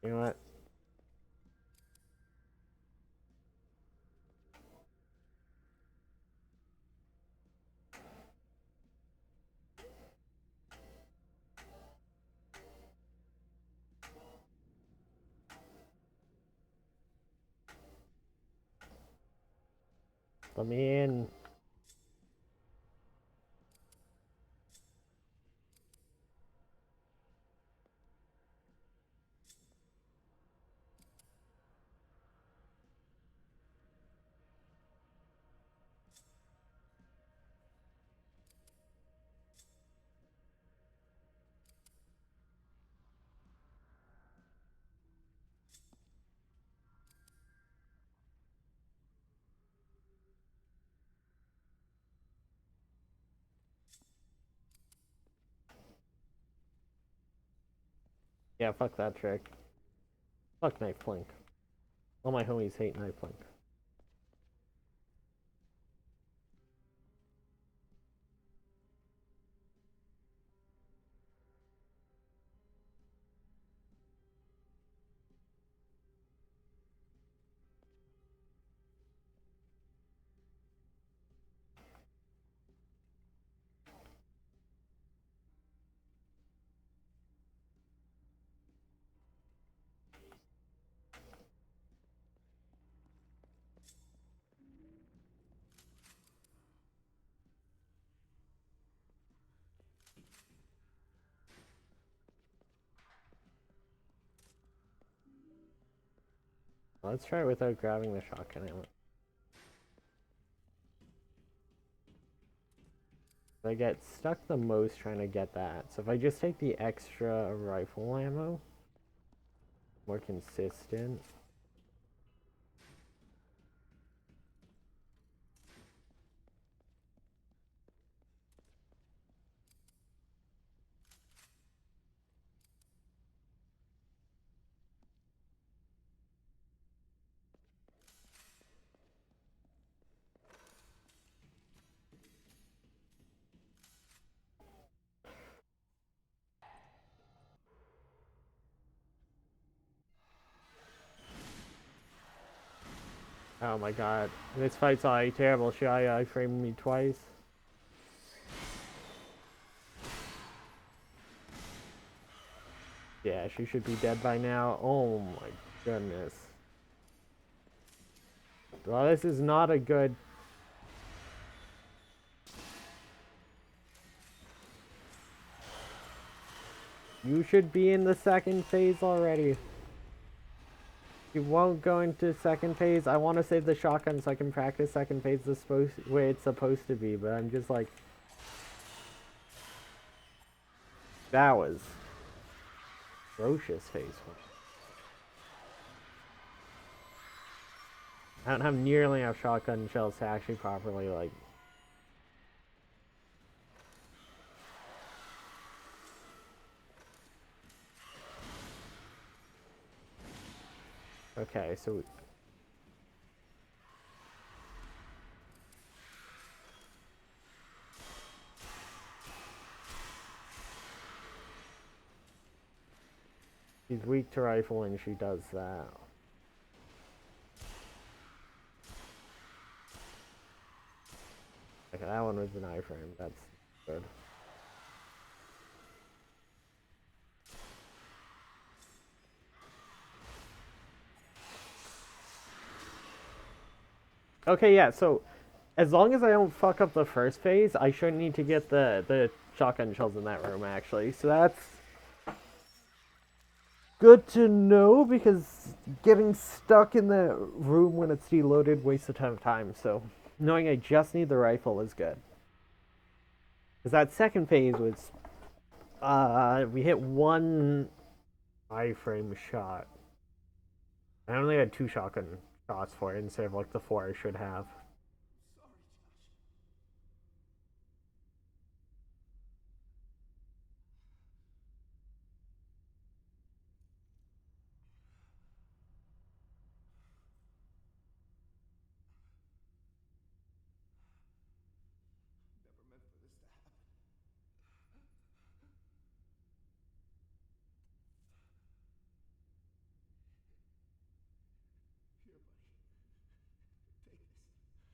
You know what? Let me in. Yeah, fuck that trick. Fuck knife plink. All my homies hate knife plink. Let's try it without grabbing the shotgun ammo. I get stuck the most trying to get that. So if I just take the extra rifle ammo, more consistent. Oh my god. This fight's already terrible. Shy framed me twice. Yeah, she should be dead by now. Oh my goodness. Well, this is not a good... You should be in the second phase already. You won't go into second phase. I want to save the shotgun so I can practice second phase the way it's supposed to be, but I'm just like... That was... Ferocious phase one. I don't have nearly enough shotgun shells to actually properly, like... Okay, so... She's weak to rifle and she does that. Okay, that one was an iframe. That's good. Okay, yeah, so as long as I don't fuck up the first phase, I shouldn't need to get the shotgun shells in that room, actually. So that's good to know, because getting stuck in the room when it's deloaded wastes a ton of time. So knowing I just need the rifle is good. Because that second phase was... we hit one iframe shot. I only had 2 shotgun shots for it instead of like the 4 I should have. Sorry, Josh. Never meant for this to happen. Here, buddy. Take this.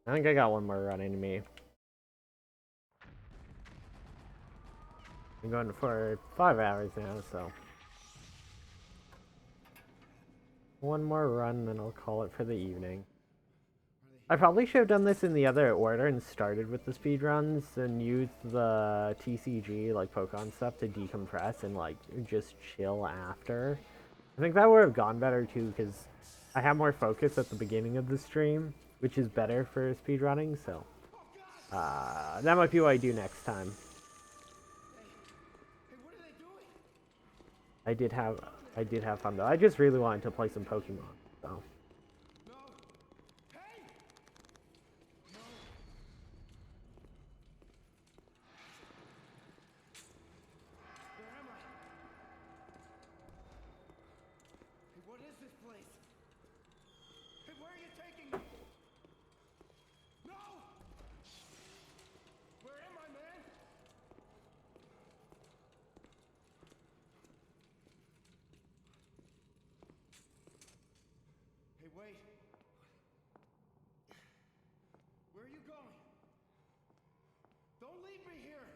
I think I got one more run in me. I'm going for 5 hours now, so one more run, then I'll call it for the evening. I probably should have done this in the other order and started with the speedruns and used the TCG, like Pokemon stuff, to decompress and like just chill after. I think that would have gone better too, because I have more focus at the beginning of the stream, which is better for speedrunning, so that might be what I do next time. Hey, what are they doing? I did have fun though. I just really wanted to play some Pokemon, so. No. Hey! No. Where am I? Hey, what is this place? Hey, where are you taking me? No! Where am I, man? Hey, wait. Where are you going? Don't leave me here!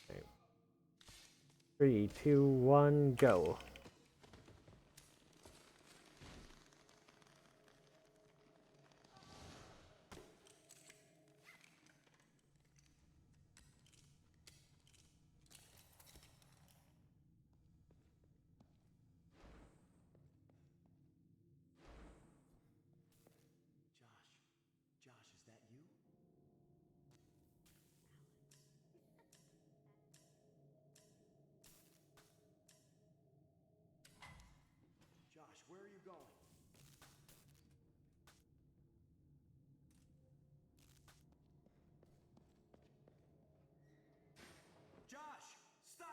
Okay. 3, 2, 1, go. Josh, is that you? Josh, where are you going? Josh, stop!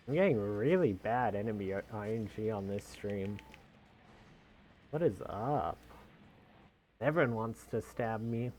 I'm getting really bad enemy ING on this stream. What is up? Everyone wants to stab me.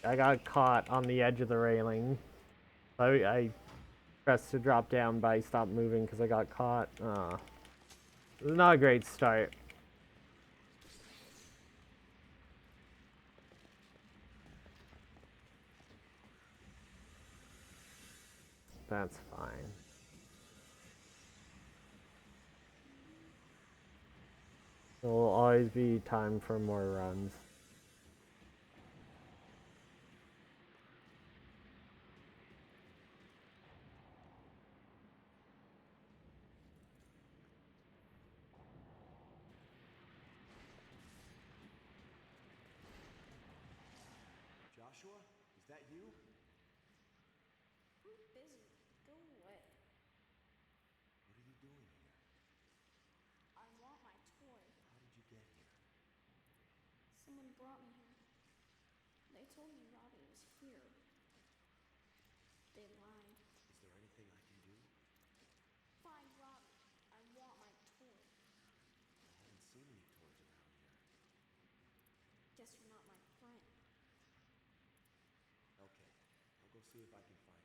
I got caught on the edge of the railing. I pressed to drop down, but I stopped moving because I got caught. This is not a great start. That's fine. There will always be time for more runs. Joshua, is that you? I'm busy. Go away. What are you doing here? I want my toy. How did you get here? Someone brought me here. They told me Robbie was here. They lied. Is there anything I can do? Find Robbie. I want my toy. I haven't seen any toys around here. Guess you're not my friend. Okay, I'll go see if I can find it.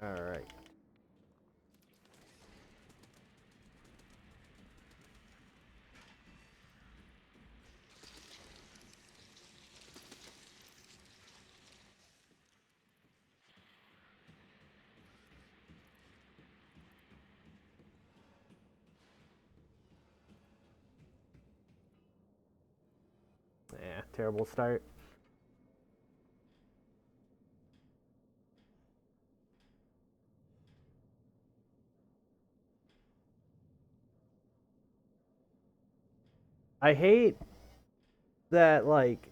Alright. Yeah, terrible start. I hate that, like,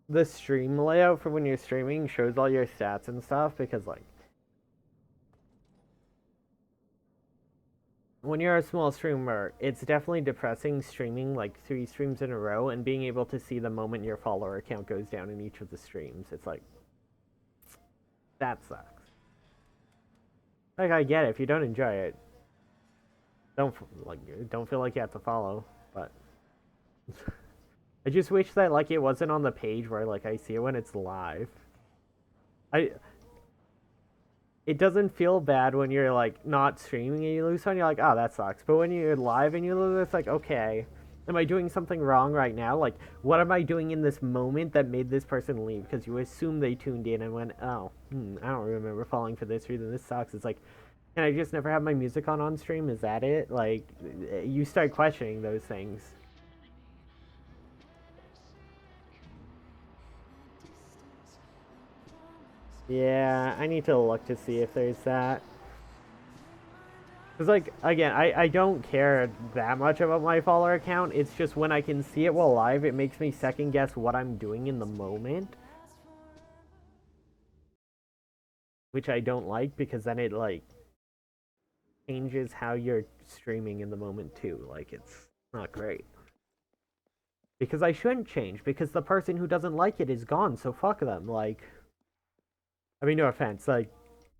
the stream layout for when you're streaming shows all your stats and stuff, because, like, when you're a small streamer, it's definitely depressing streaming, like, 3 streams in a row and being able to see the moment your follower count goes down in each of the streams. It's like, that sucks. Like, I get it. If you don't enjoy it, don't feel like you have to follow, but I just wish that, like, it wasn't on the page where, like, I see it when it's live. It doesn't feel bad when you're, like, not streaming and you lose someone, you're like, oh, that sucks. But when you're live and you lose, it's like, okay, am I doing something wrong right now? Like, what am I doing in this moment that made this person leave? Because you assume they tuned in and went, oh, I don't remember falling for this reason. This sucks. It's like, can I just never have my music on stream? Is that it? Like, you start questioning those things. Yeah, I need to look to see if there's that. Because, like, again, I don't care that much about my follower account. It's just when I can see it while live, it makes me second guess what I'm doing in the moment. Which I don't like, because then it, like, changes how you're streaming in the moment, too. Like, it's not great. Because I shouldn't change, because the person who doesn't like it is gone, so fuck them. Like, I mean, no offense. Like,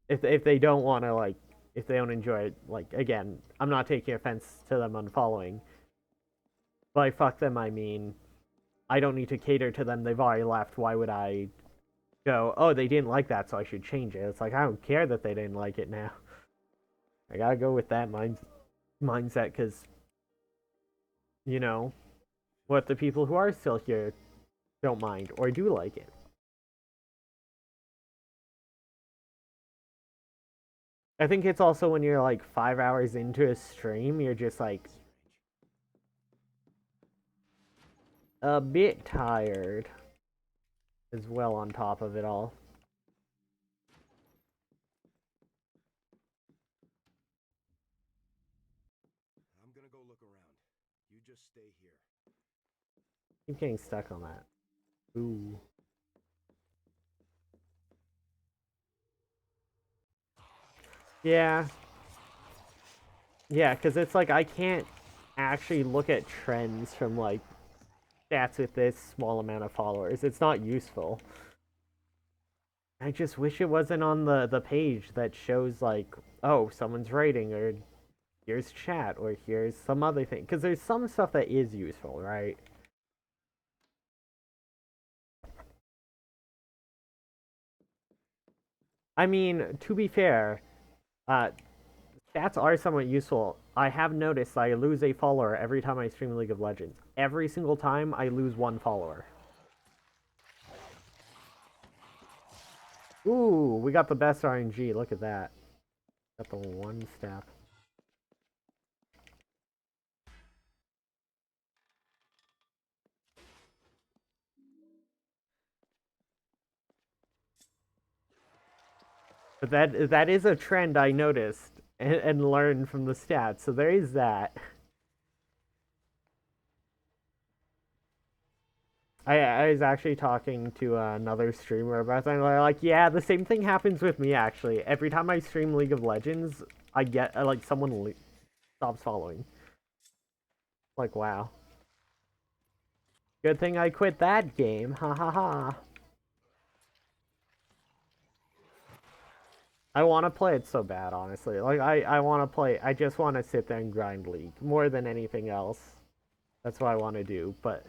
if they don't want to, like, if they don't enjoy it, like, again, I'm not taking offense to them unfollowing. By fuck them, I mean, I don't need to cater to them. They've already left. Why would I go, oh, they didn't like that, so I should change it? It's like, I don't care that they didn't like it now. I gotta go with that mindset, because, you know, what the people who are still here don't mind or do like it. I think it's also when you're, like, 5 hours into a stream, you're just, like, a bit tired as well on top of it all. I'm gonna go look around. You just stay here. Keep getting stuck on that. Ooh. Yeah. Yeah, because it's like I can't actually look at trends from, like, stats with this small amount of followers. It's not useful. I just wish it wasn't on the page that shows, like, oh, someone's rating, or here's chat, or here's some other thing. Because there's some stuff that is useful, right? I mean, to be fair, stats are somewhat useful. I have noticed I lose a follower every time I stream League of Legends. Every single time I lose one follower. Ooh, we got the best RNG. Look at that. Got the one step. But that is a trend I noticed and learned from the stats. So there is that. I was actually talking to another streamer about that. And they're like, yeah, the same thing happens with me actually. Every time I stream League of Legends, I get like someone stops following. Like, wow. Good thing I quit that game. Ha ha ha. I want to play it so bad, honestly. Like, I want to play. I just want to sit there and grind League more than anything else. That's what I want to do. But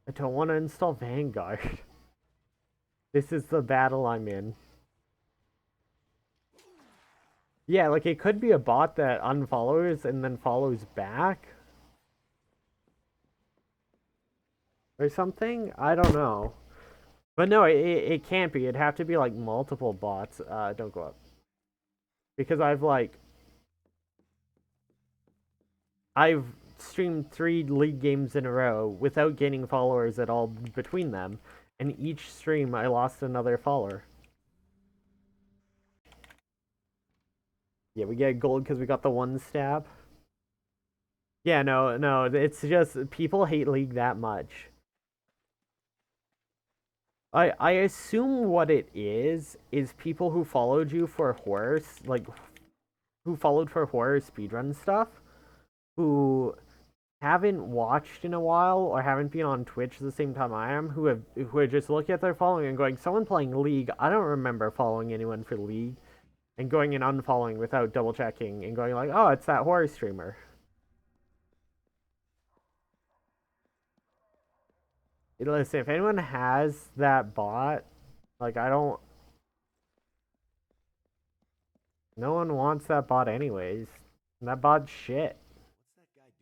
I don't want to install Vanguard. This is the battle I'm in. Yeah, like it could be a bot that unfollows and then follows back. Or something? I don't know. But no, it can't be. It'd have to be like multiple bots. Don't go up. Because I've streamed 3 League games in a row without gaining followers at all between them. And each stream I lost another follower. Yeah, we get gold because we got the one stab. Yeah, no, it's just people hate League that much. I assume what it is people who followed you for horror, like who followed for horror speedrun stuff, who haven't watched in a while or haven't been on Twitch at the same time I am, who are just looking at their following and going, someone playing League, I don't remember following anyone for League, and going and unfollowing without double checking and going like, oh, it's that horror streamer. Listen, if anyone has that bot, like I don't, no one wants that bot anyways. That bot's shit. What's that guy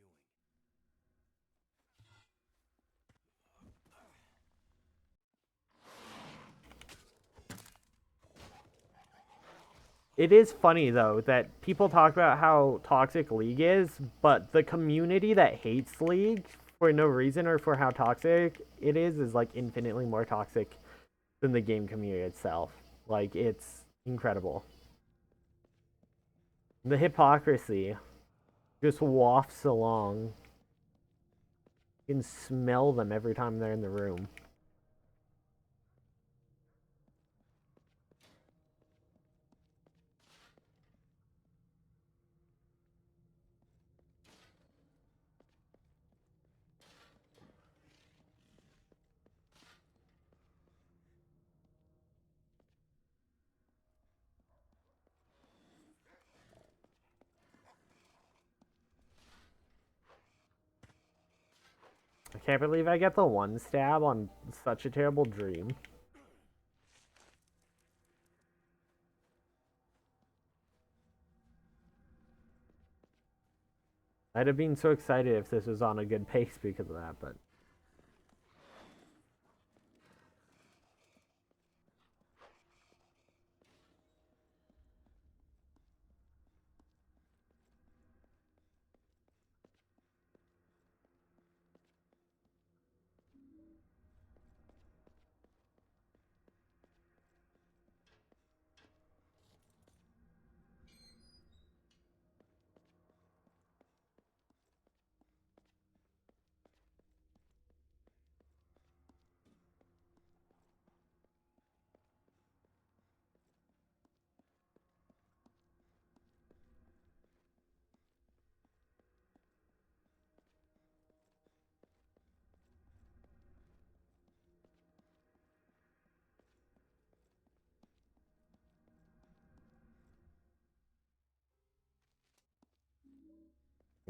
doing? It is funny though that people talk about how toxic League is, but the community that hates League for no reason or for how toxic it is like infinitely more toxic than the game community itself. Like it's incredible. The hypocrisy just wafts along. You can smell them every time they're in the room. I can't believe I get the one stab on such a terrible dream. I'd have been so excited if this was on a good pace because of that, but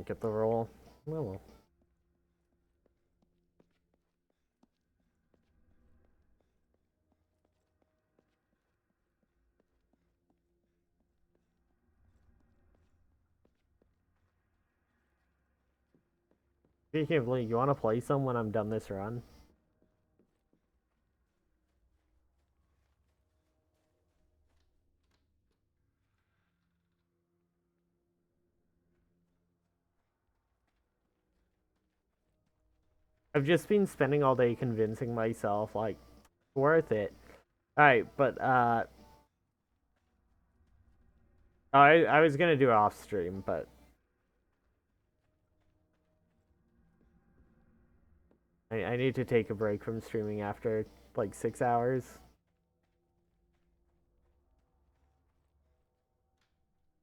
get the roll. Oh well. Speaking of League, you want to play some when I'm done this run? I've just been spending all day convincing myself, like, worth it. Alright, but, I was gonna do off stream, but I need to take a break from streaming after, like, 6 hours.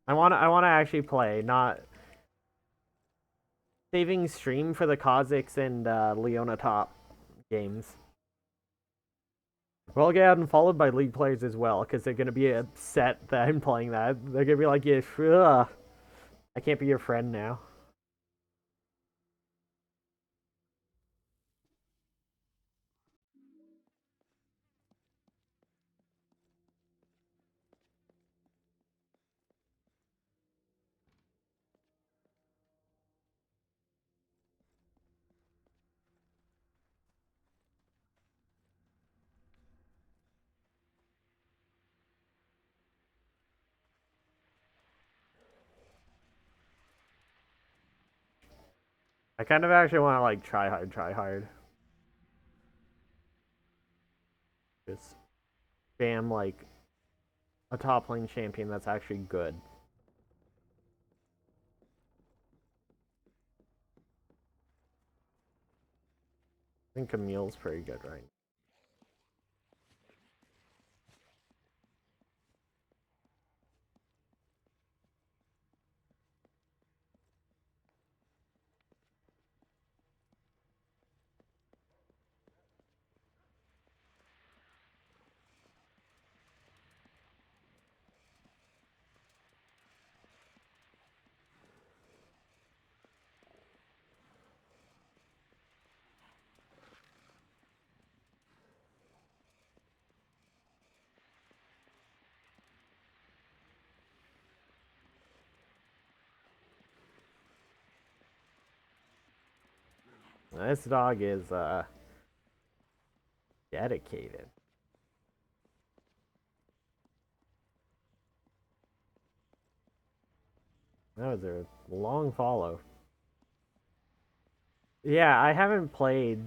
I wanna actually play, not saving stream for the Kha'Zix and, Leona Top games. Well, get unfollowed by League players as well, because they're gonna be upset that I'm playing that. They're gonna be like, yeah, ugh, I can't be your friend now. I kind of actually want to, like, try hard. Just spam, like, a top lane champion that's actually good. I think Camille's pretty good right now. This dog is, dedicated. That was a long follow. Yeah, I haven't played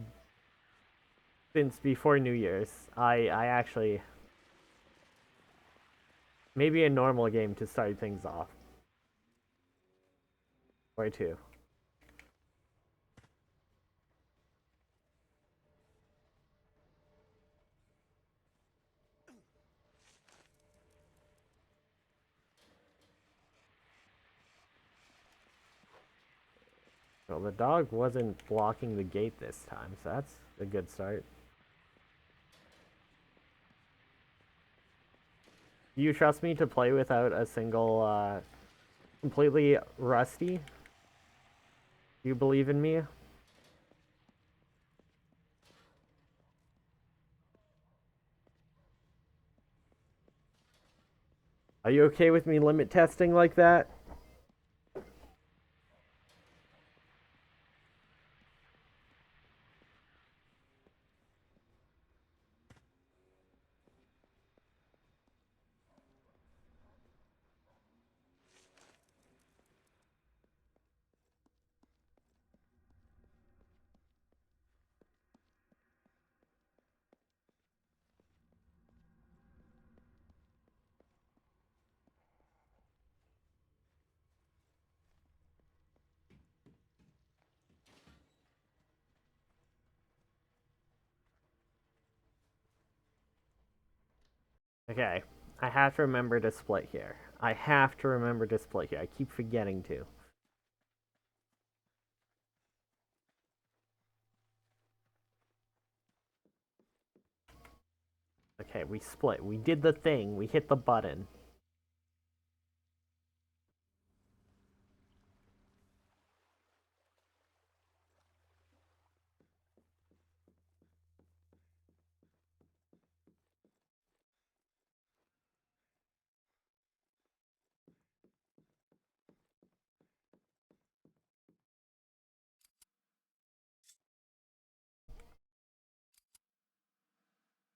since before New Year's. I actually... Maybe a normal game to start things off. Or two. Well, the dog wasn't blocking the gate this time, so that's a good start. Do you trust me to play without a single, completely rusty? Do you believe in me? Are you okay with me limit testing like that? Okay, I have to remember to split here. I have to remember to split here. I keep forgetting to. Okay, we split. We did the thing. We hit the button.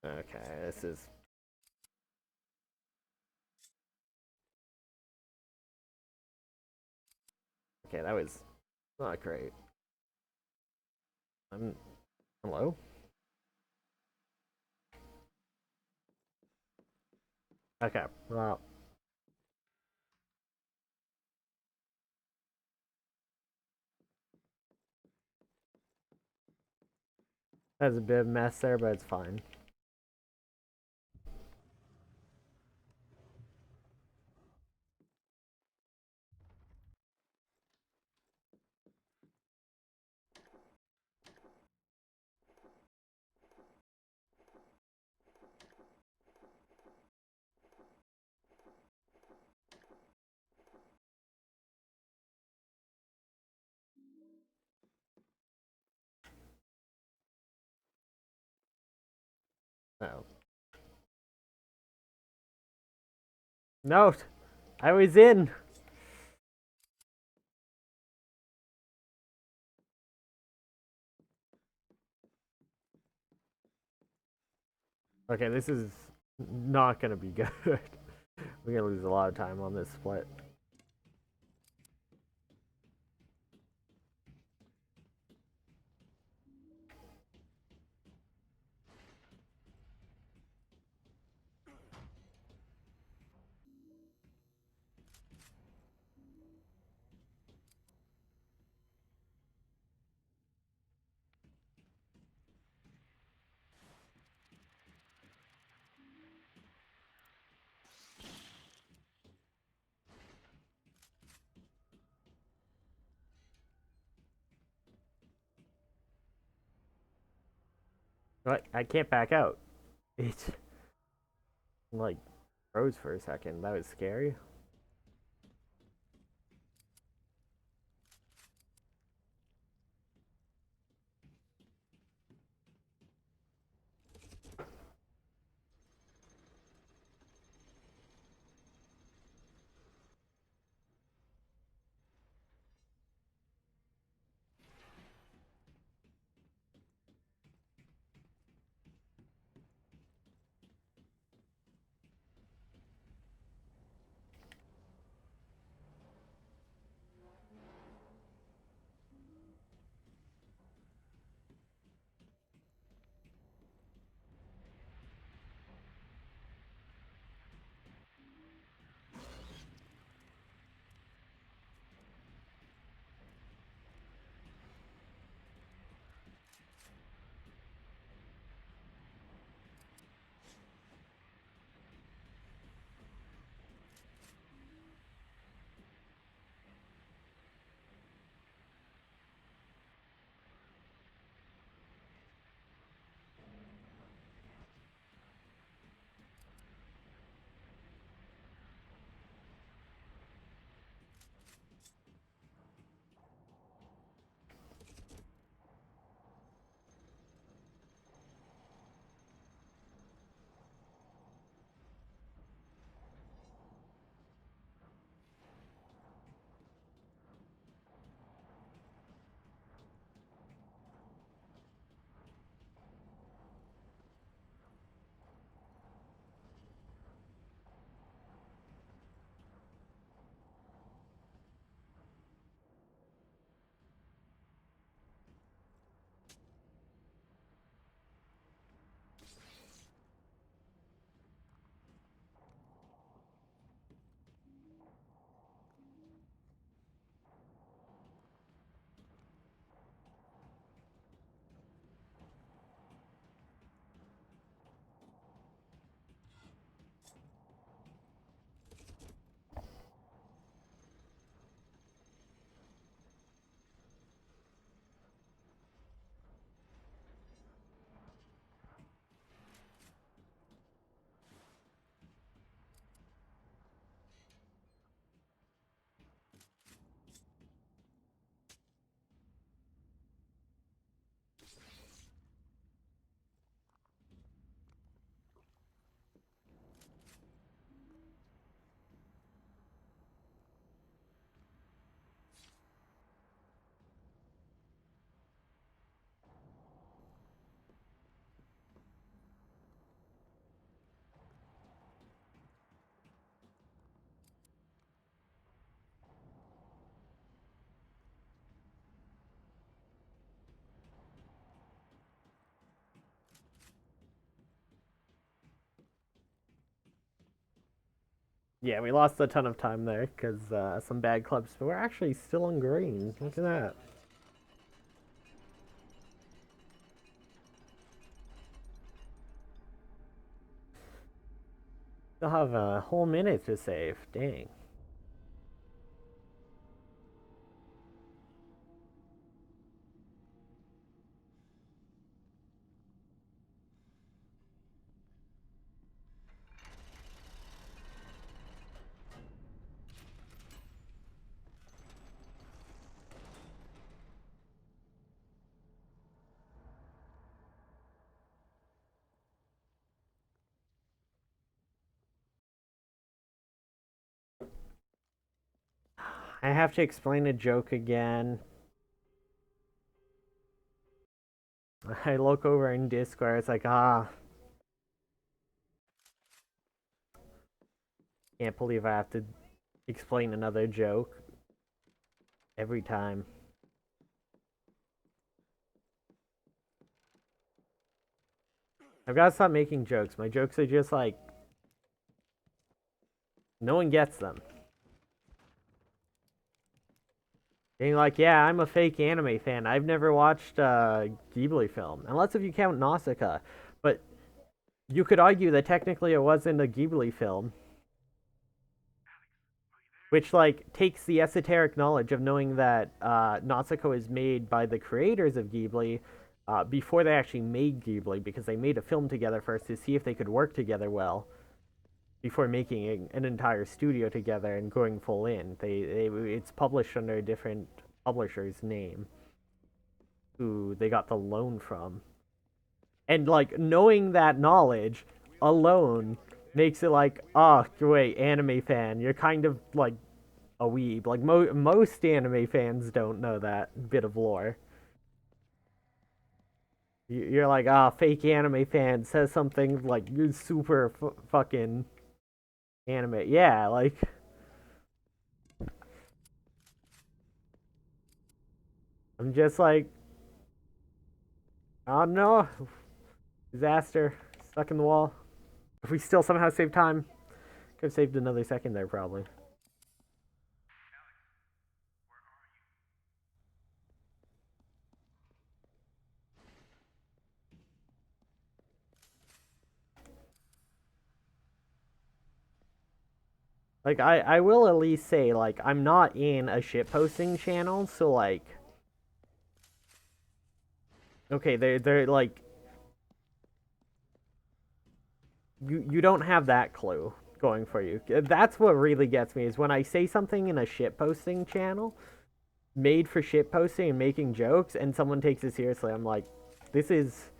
Okay, this is... Okay, that was not great. Hello? Okay, well... That's a bit of a mess there, but it's fine. Oh. No! I was in! Okay, this is not gonna be good. We're gonna lose a lot of time on this split. What? I can't back out. It like froze for a second. That was scary. Yeah, we lost a ton of time there because some bad clubs, but we're actually still on green. Look at that. Still have a whole minute to save. Dang. I have to explain a joke again. I look over in Discord, it's like, can't believe I have to explain another joke every time. I've got to stop making jokes. My jokes are just like, no one gets them. Being like, yeah, I'm a fake anime fan. I've never watched a Ghibli film. Unless if you count Nausicaa. But you could argue that technically it wasn't a Ghibli film. Which, like, takes the esoteric knowledge of knowing that Nausicaa is made by the creators of Ghibli before they actually made Ghibli, because they made a film together first to see if they could work together well before making an entire studio together and going full in. It's published under a different publisher's name, who they got the loan from. And like knowing that knowledge alone makes it like, oh wait, anime fan, you're kind of like a weeb. Like most anime fans don't know that bit of lore. You're like, fake anime fan says something like super fucking anime. Yeah, like I'm just like, oh no, disaster, stuck in the wall. If we still somehow save time, could have saved another second there probably. Like I will at least say like I'm not in a shitposting channel, so like okay, they're like you don't have that clue going for you. That's what really gets me is when I say something in a shitposting channel made for shitposting and making jokes and someone takes it seriously. I'm like, this is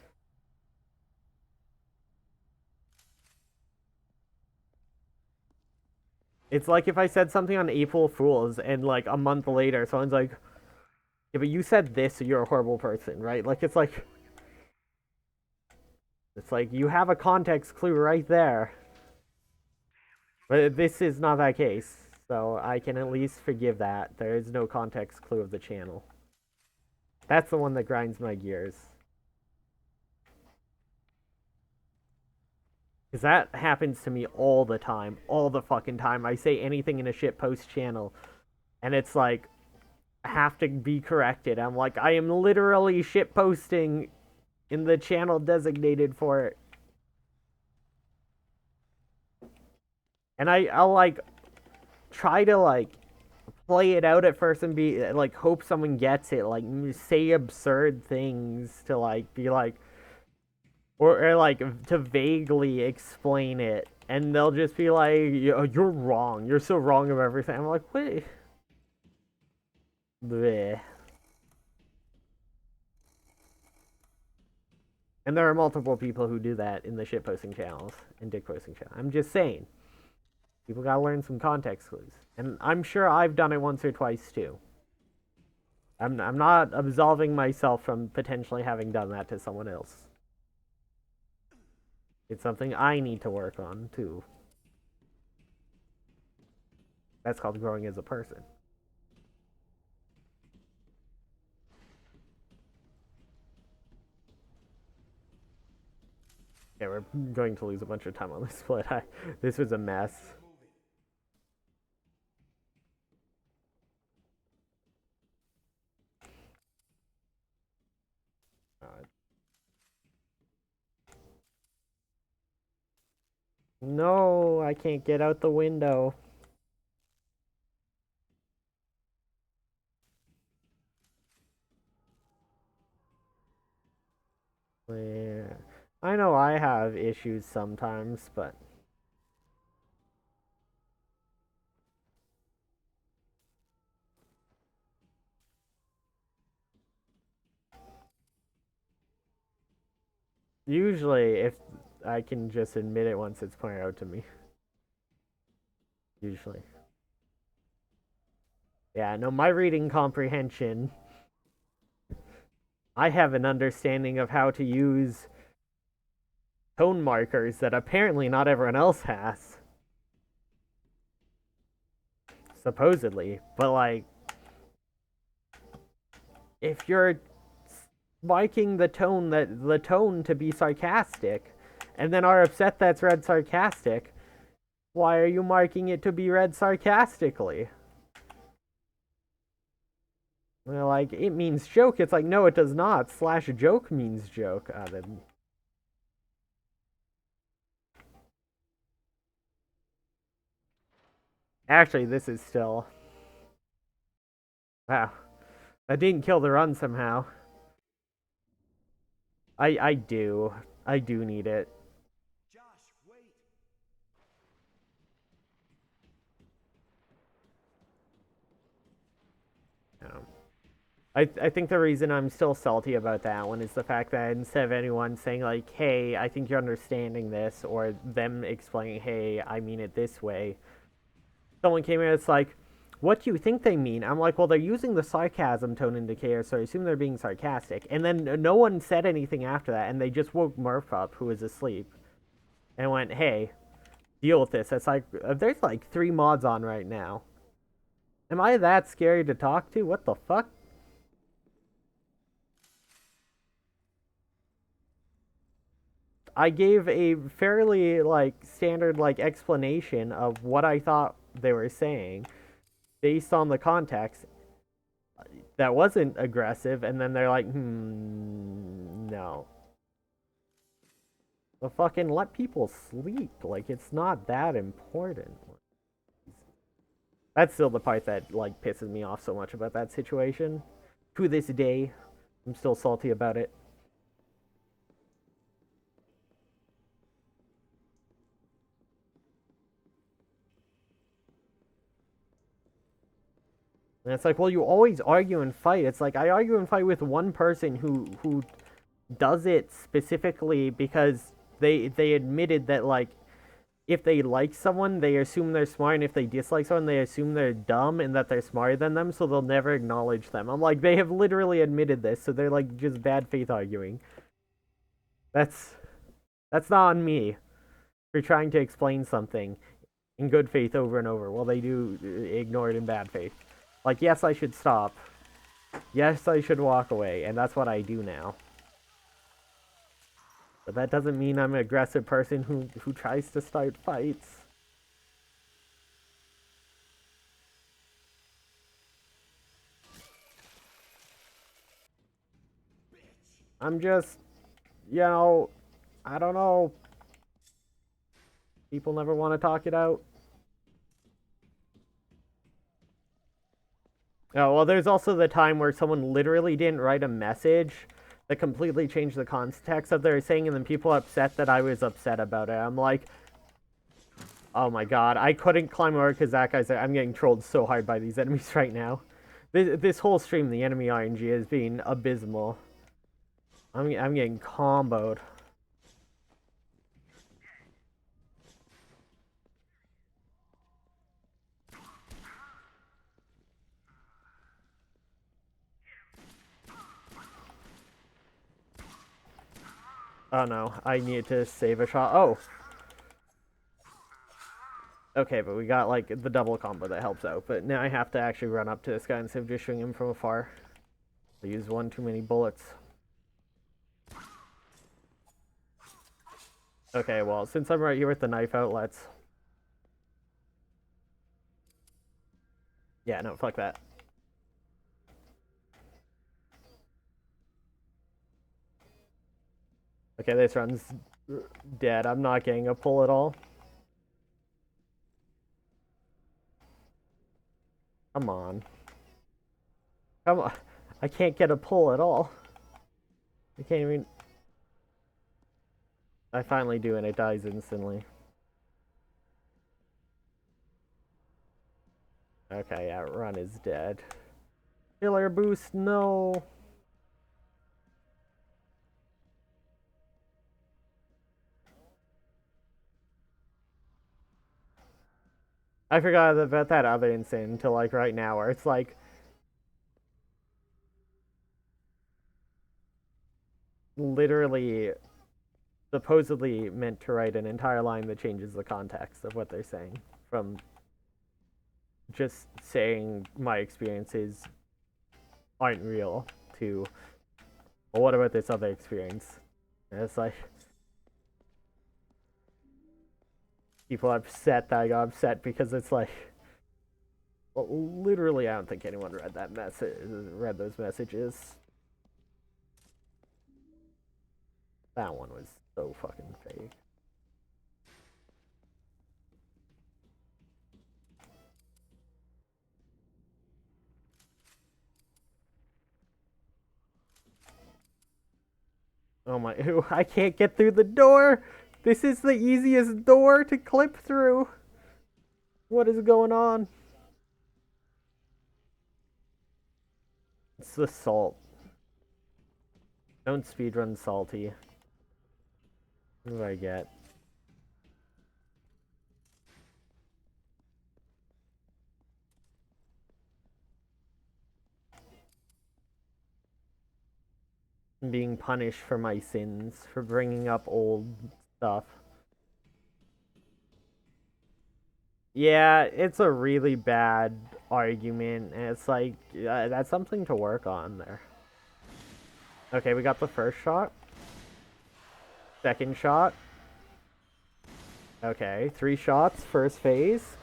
it's like if I said something on April Fools and like a month later someone's like, yeah, but you said this, so you're a horrible person, right? Like it's like you have a context clue right there. But this is not that case, so I can at least forgive that. There is no context clue of the channel. That's the one that grinds my gears. Because that happens to me all the time. All the fucking time. I say anything in a shitpost channel, and it's like, I have to be corrected. I'm like, I am literally shitposting in the channel designated for it. And I'll like try to like play it out at first and be like hope someone gets it, like say absurd things to like be like or like to vaguely explain it, and they'll just be like, you're wrong, you're so wrong of everything. I'm like, wait. Bleh. And there are multiple people who do that in the shit posting channels and dick posting channels. I'm just saying, people gotta learn some context clues, and I'm sure I've done it once or twice too. I'm not absolving myself from potentially having done that to someone else. It's something I need to work on too. That's called growing as a person. Yeah, we're going to lose a bunch of time on this split. This was a mess. No, I can't get out the window. Where? I know I have issues sometimes, but usually if I can just admit it once it's pointed out to me. Usually. Yeah, no, my reading comprehension, I have an understanding of how to use tone markers that apparently not everyone else has. Supposedly. But, like, if you're marking the tone to be sarcastic, and then are upset that's read sarcastic, why are you marking it to be read sarcastically? Well, like, it means joke. It's like, no, it does not. Slash joke means joke. Then... Actually, this is still... Wow. That didn't kill the run somehow. I do. I do need it. Josh, wait. No. I think the reason I'm still salty about that one is the fact that instead of anyone saying, like, hey, I think you're understanding this, or them explaining, hey, I mean it this way, someone came in and it's like, what do you think they mean? I'm like, well, they're using the sarcasm tone indicator, so I assume they're being sarcastic. And then no one said anything after that, and they just woke Murph up, who was asleep, and went, hey, deal with this. It's like, there's like 3 mods on right now. Am I that scary to talk to? What the fuck? I gave a fairly, like, standard, like, explanation of what I thought they were saying based on the context that wasn't aggressive, and then they're like, no. But fucking let people sleep. Like, it's not that important. That's still the part that, like, pisses me off so much about that situation. To this day, I'm still salty about it. And it's like, well, you always argue and fight. It's like, I argue and fight with one person who does it specifically because they admitted that, like, if they like someone, they assume they're smart, and if they dislike someone, they assume they're dumb and that they're smarter than them, so they'll never acknowledge them. I'm like, they have literally admitted this, so they're, like, just bad faith arguing. That's not on me for trying to explain something in good faith over and over. Well, they do ignore it in bad faith. Like, yes, I should stop. Yes, I should walk away, and that's what I do now. But that doesn't mean I'm an aggressive person who tries to start fights. I'm just, you know, I don't know. People never want to talk it out. Oh, well, there's also the time where someone literally didn't write a message that completely changed the context of what they were saying, and then people are upset that I was upset about it. I'm like, oh my god, I couldn't climb over because that guy's like, I'm getting trolled so hard by these enemies right now. This whole stream, the enemy RNG has been abysmal. I'm getting comboed. Oh no, I need to save a shot. Oh! Okay, but we got, like, the double combo that helps out. But now I have to actually run up to this guy instead of just shooting him from afar. I used one too many bullets. Okay, well, since I'm right here with the knife out, let's... Yeah, no, fuck that. Okay, this run's dead. I'm not getting a pull at all. Come on. Come on. I can't get a pull at all. I can't even... I finally do, and it dies instantly. Okay, yeah, run is dead. Killer boost, no. I forgot about that other incident until like right now, where it's like literally supposedly meant to write an entire line that changes the context of what they're saying from just saying my experiences aren't real to, well, what about this other experience? And it's like people are upset that I got upset because it's like, well, literally, I don't think anyone read that message, read those messages. That one was so fucking fake. Oh my, I can't get through the door! This is the easiest door to clip through! What is going on? It's the salt. Don't speedrun salty. What do I get? I'm being punished for my sins, for bringing up old stuff. Yeah, it's a really bad argument, and it's like, that's something to work on there. Okay, we got the first shot. Second shot. Okay, 3 shots, first phase.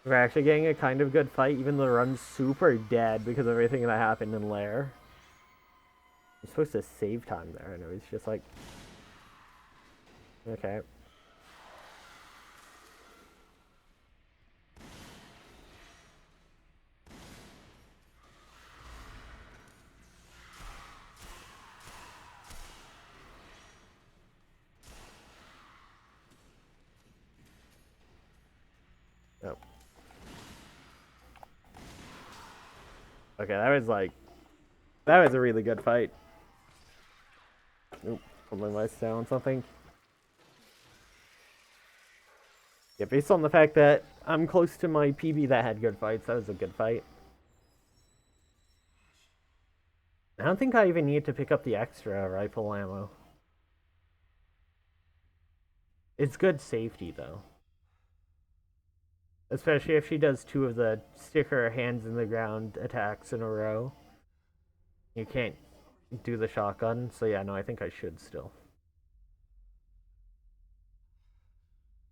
We're actually getting a kind of good fight, even though the run's super dead because of everything that happened in Lair. I'm supposed to save time there, and it was just like... Okay. Oh. Okay, that was like... That was a really good fight. Oop, put my mice down on something. Yeah, based on the fact that I'm close to my PB that had good fights, that was a good fight. I don't think I even need to pick up the extra rifle ammo. It's good safety, though. Especially if she does 2 of the sticker hands in the ground attacks in a row. You can't do the shotgun, so yeah, no, I think I should still. Never meant for this to happen.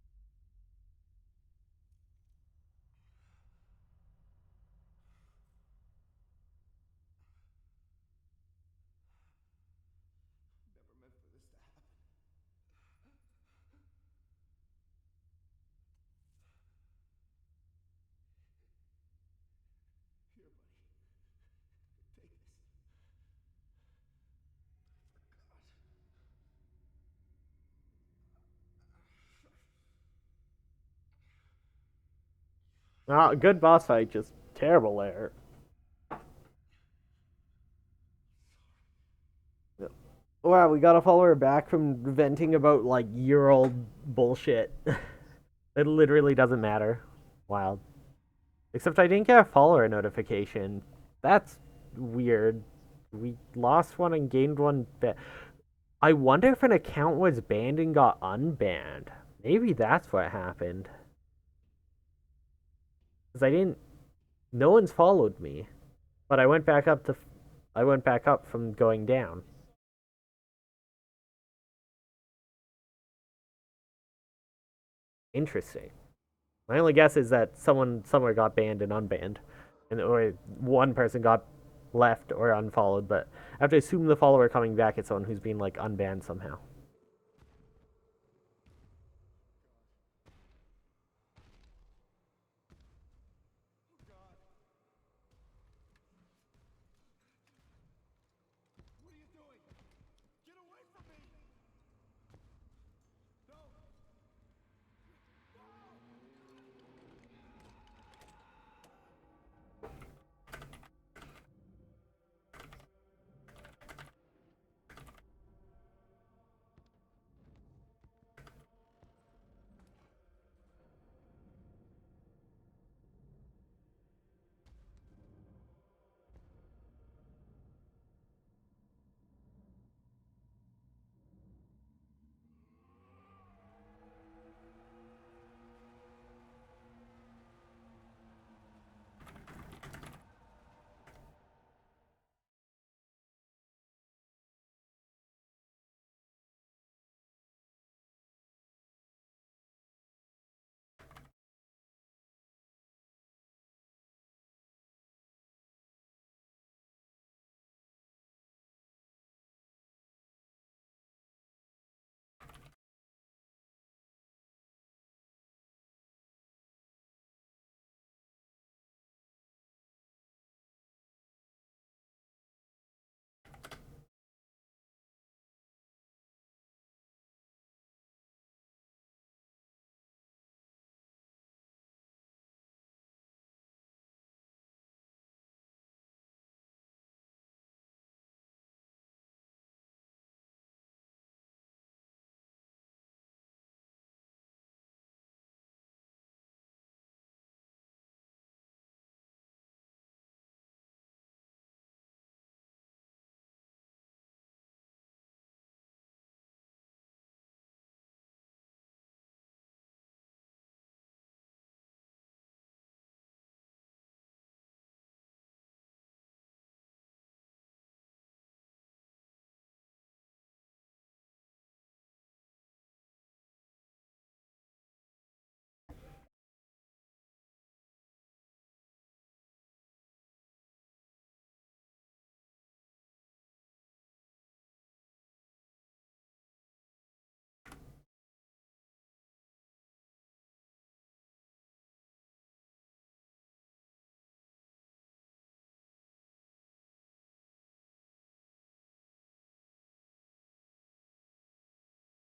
Here, buddy. Take this. Ah, good boss fight, just terrible there. Wow, we got a follower back from venting about like year-old bullshit. It literally doesn't matter. Wild. Except I didn't get a follower notification. That's weird. We lost one and gained one. I wonder if an account was banned and got unbanned. Maybe that's what happened. Because I didn't... No one's followed me. But I went back up to... I went back up from going down. Interesting. My only guess is that someone somewhere got banned and unbanned. And or one person got left or unfollowed, but I have to assume the follower coming back is someone who's been like unbanned somehow.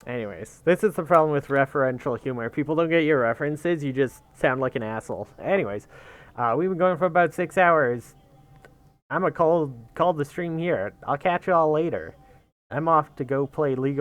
Anyways, this is the problem with referential humor. People don't get your references, you just sound like an asshole. Anyways, we've been going for about 6 hours. I'm gonna call the stream here. I'll catch y'all later. I'm off to go play League of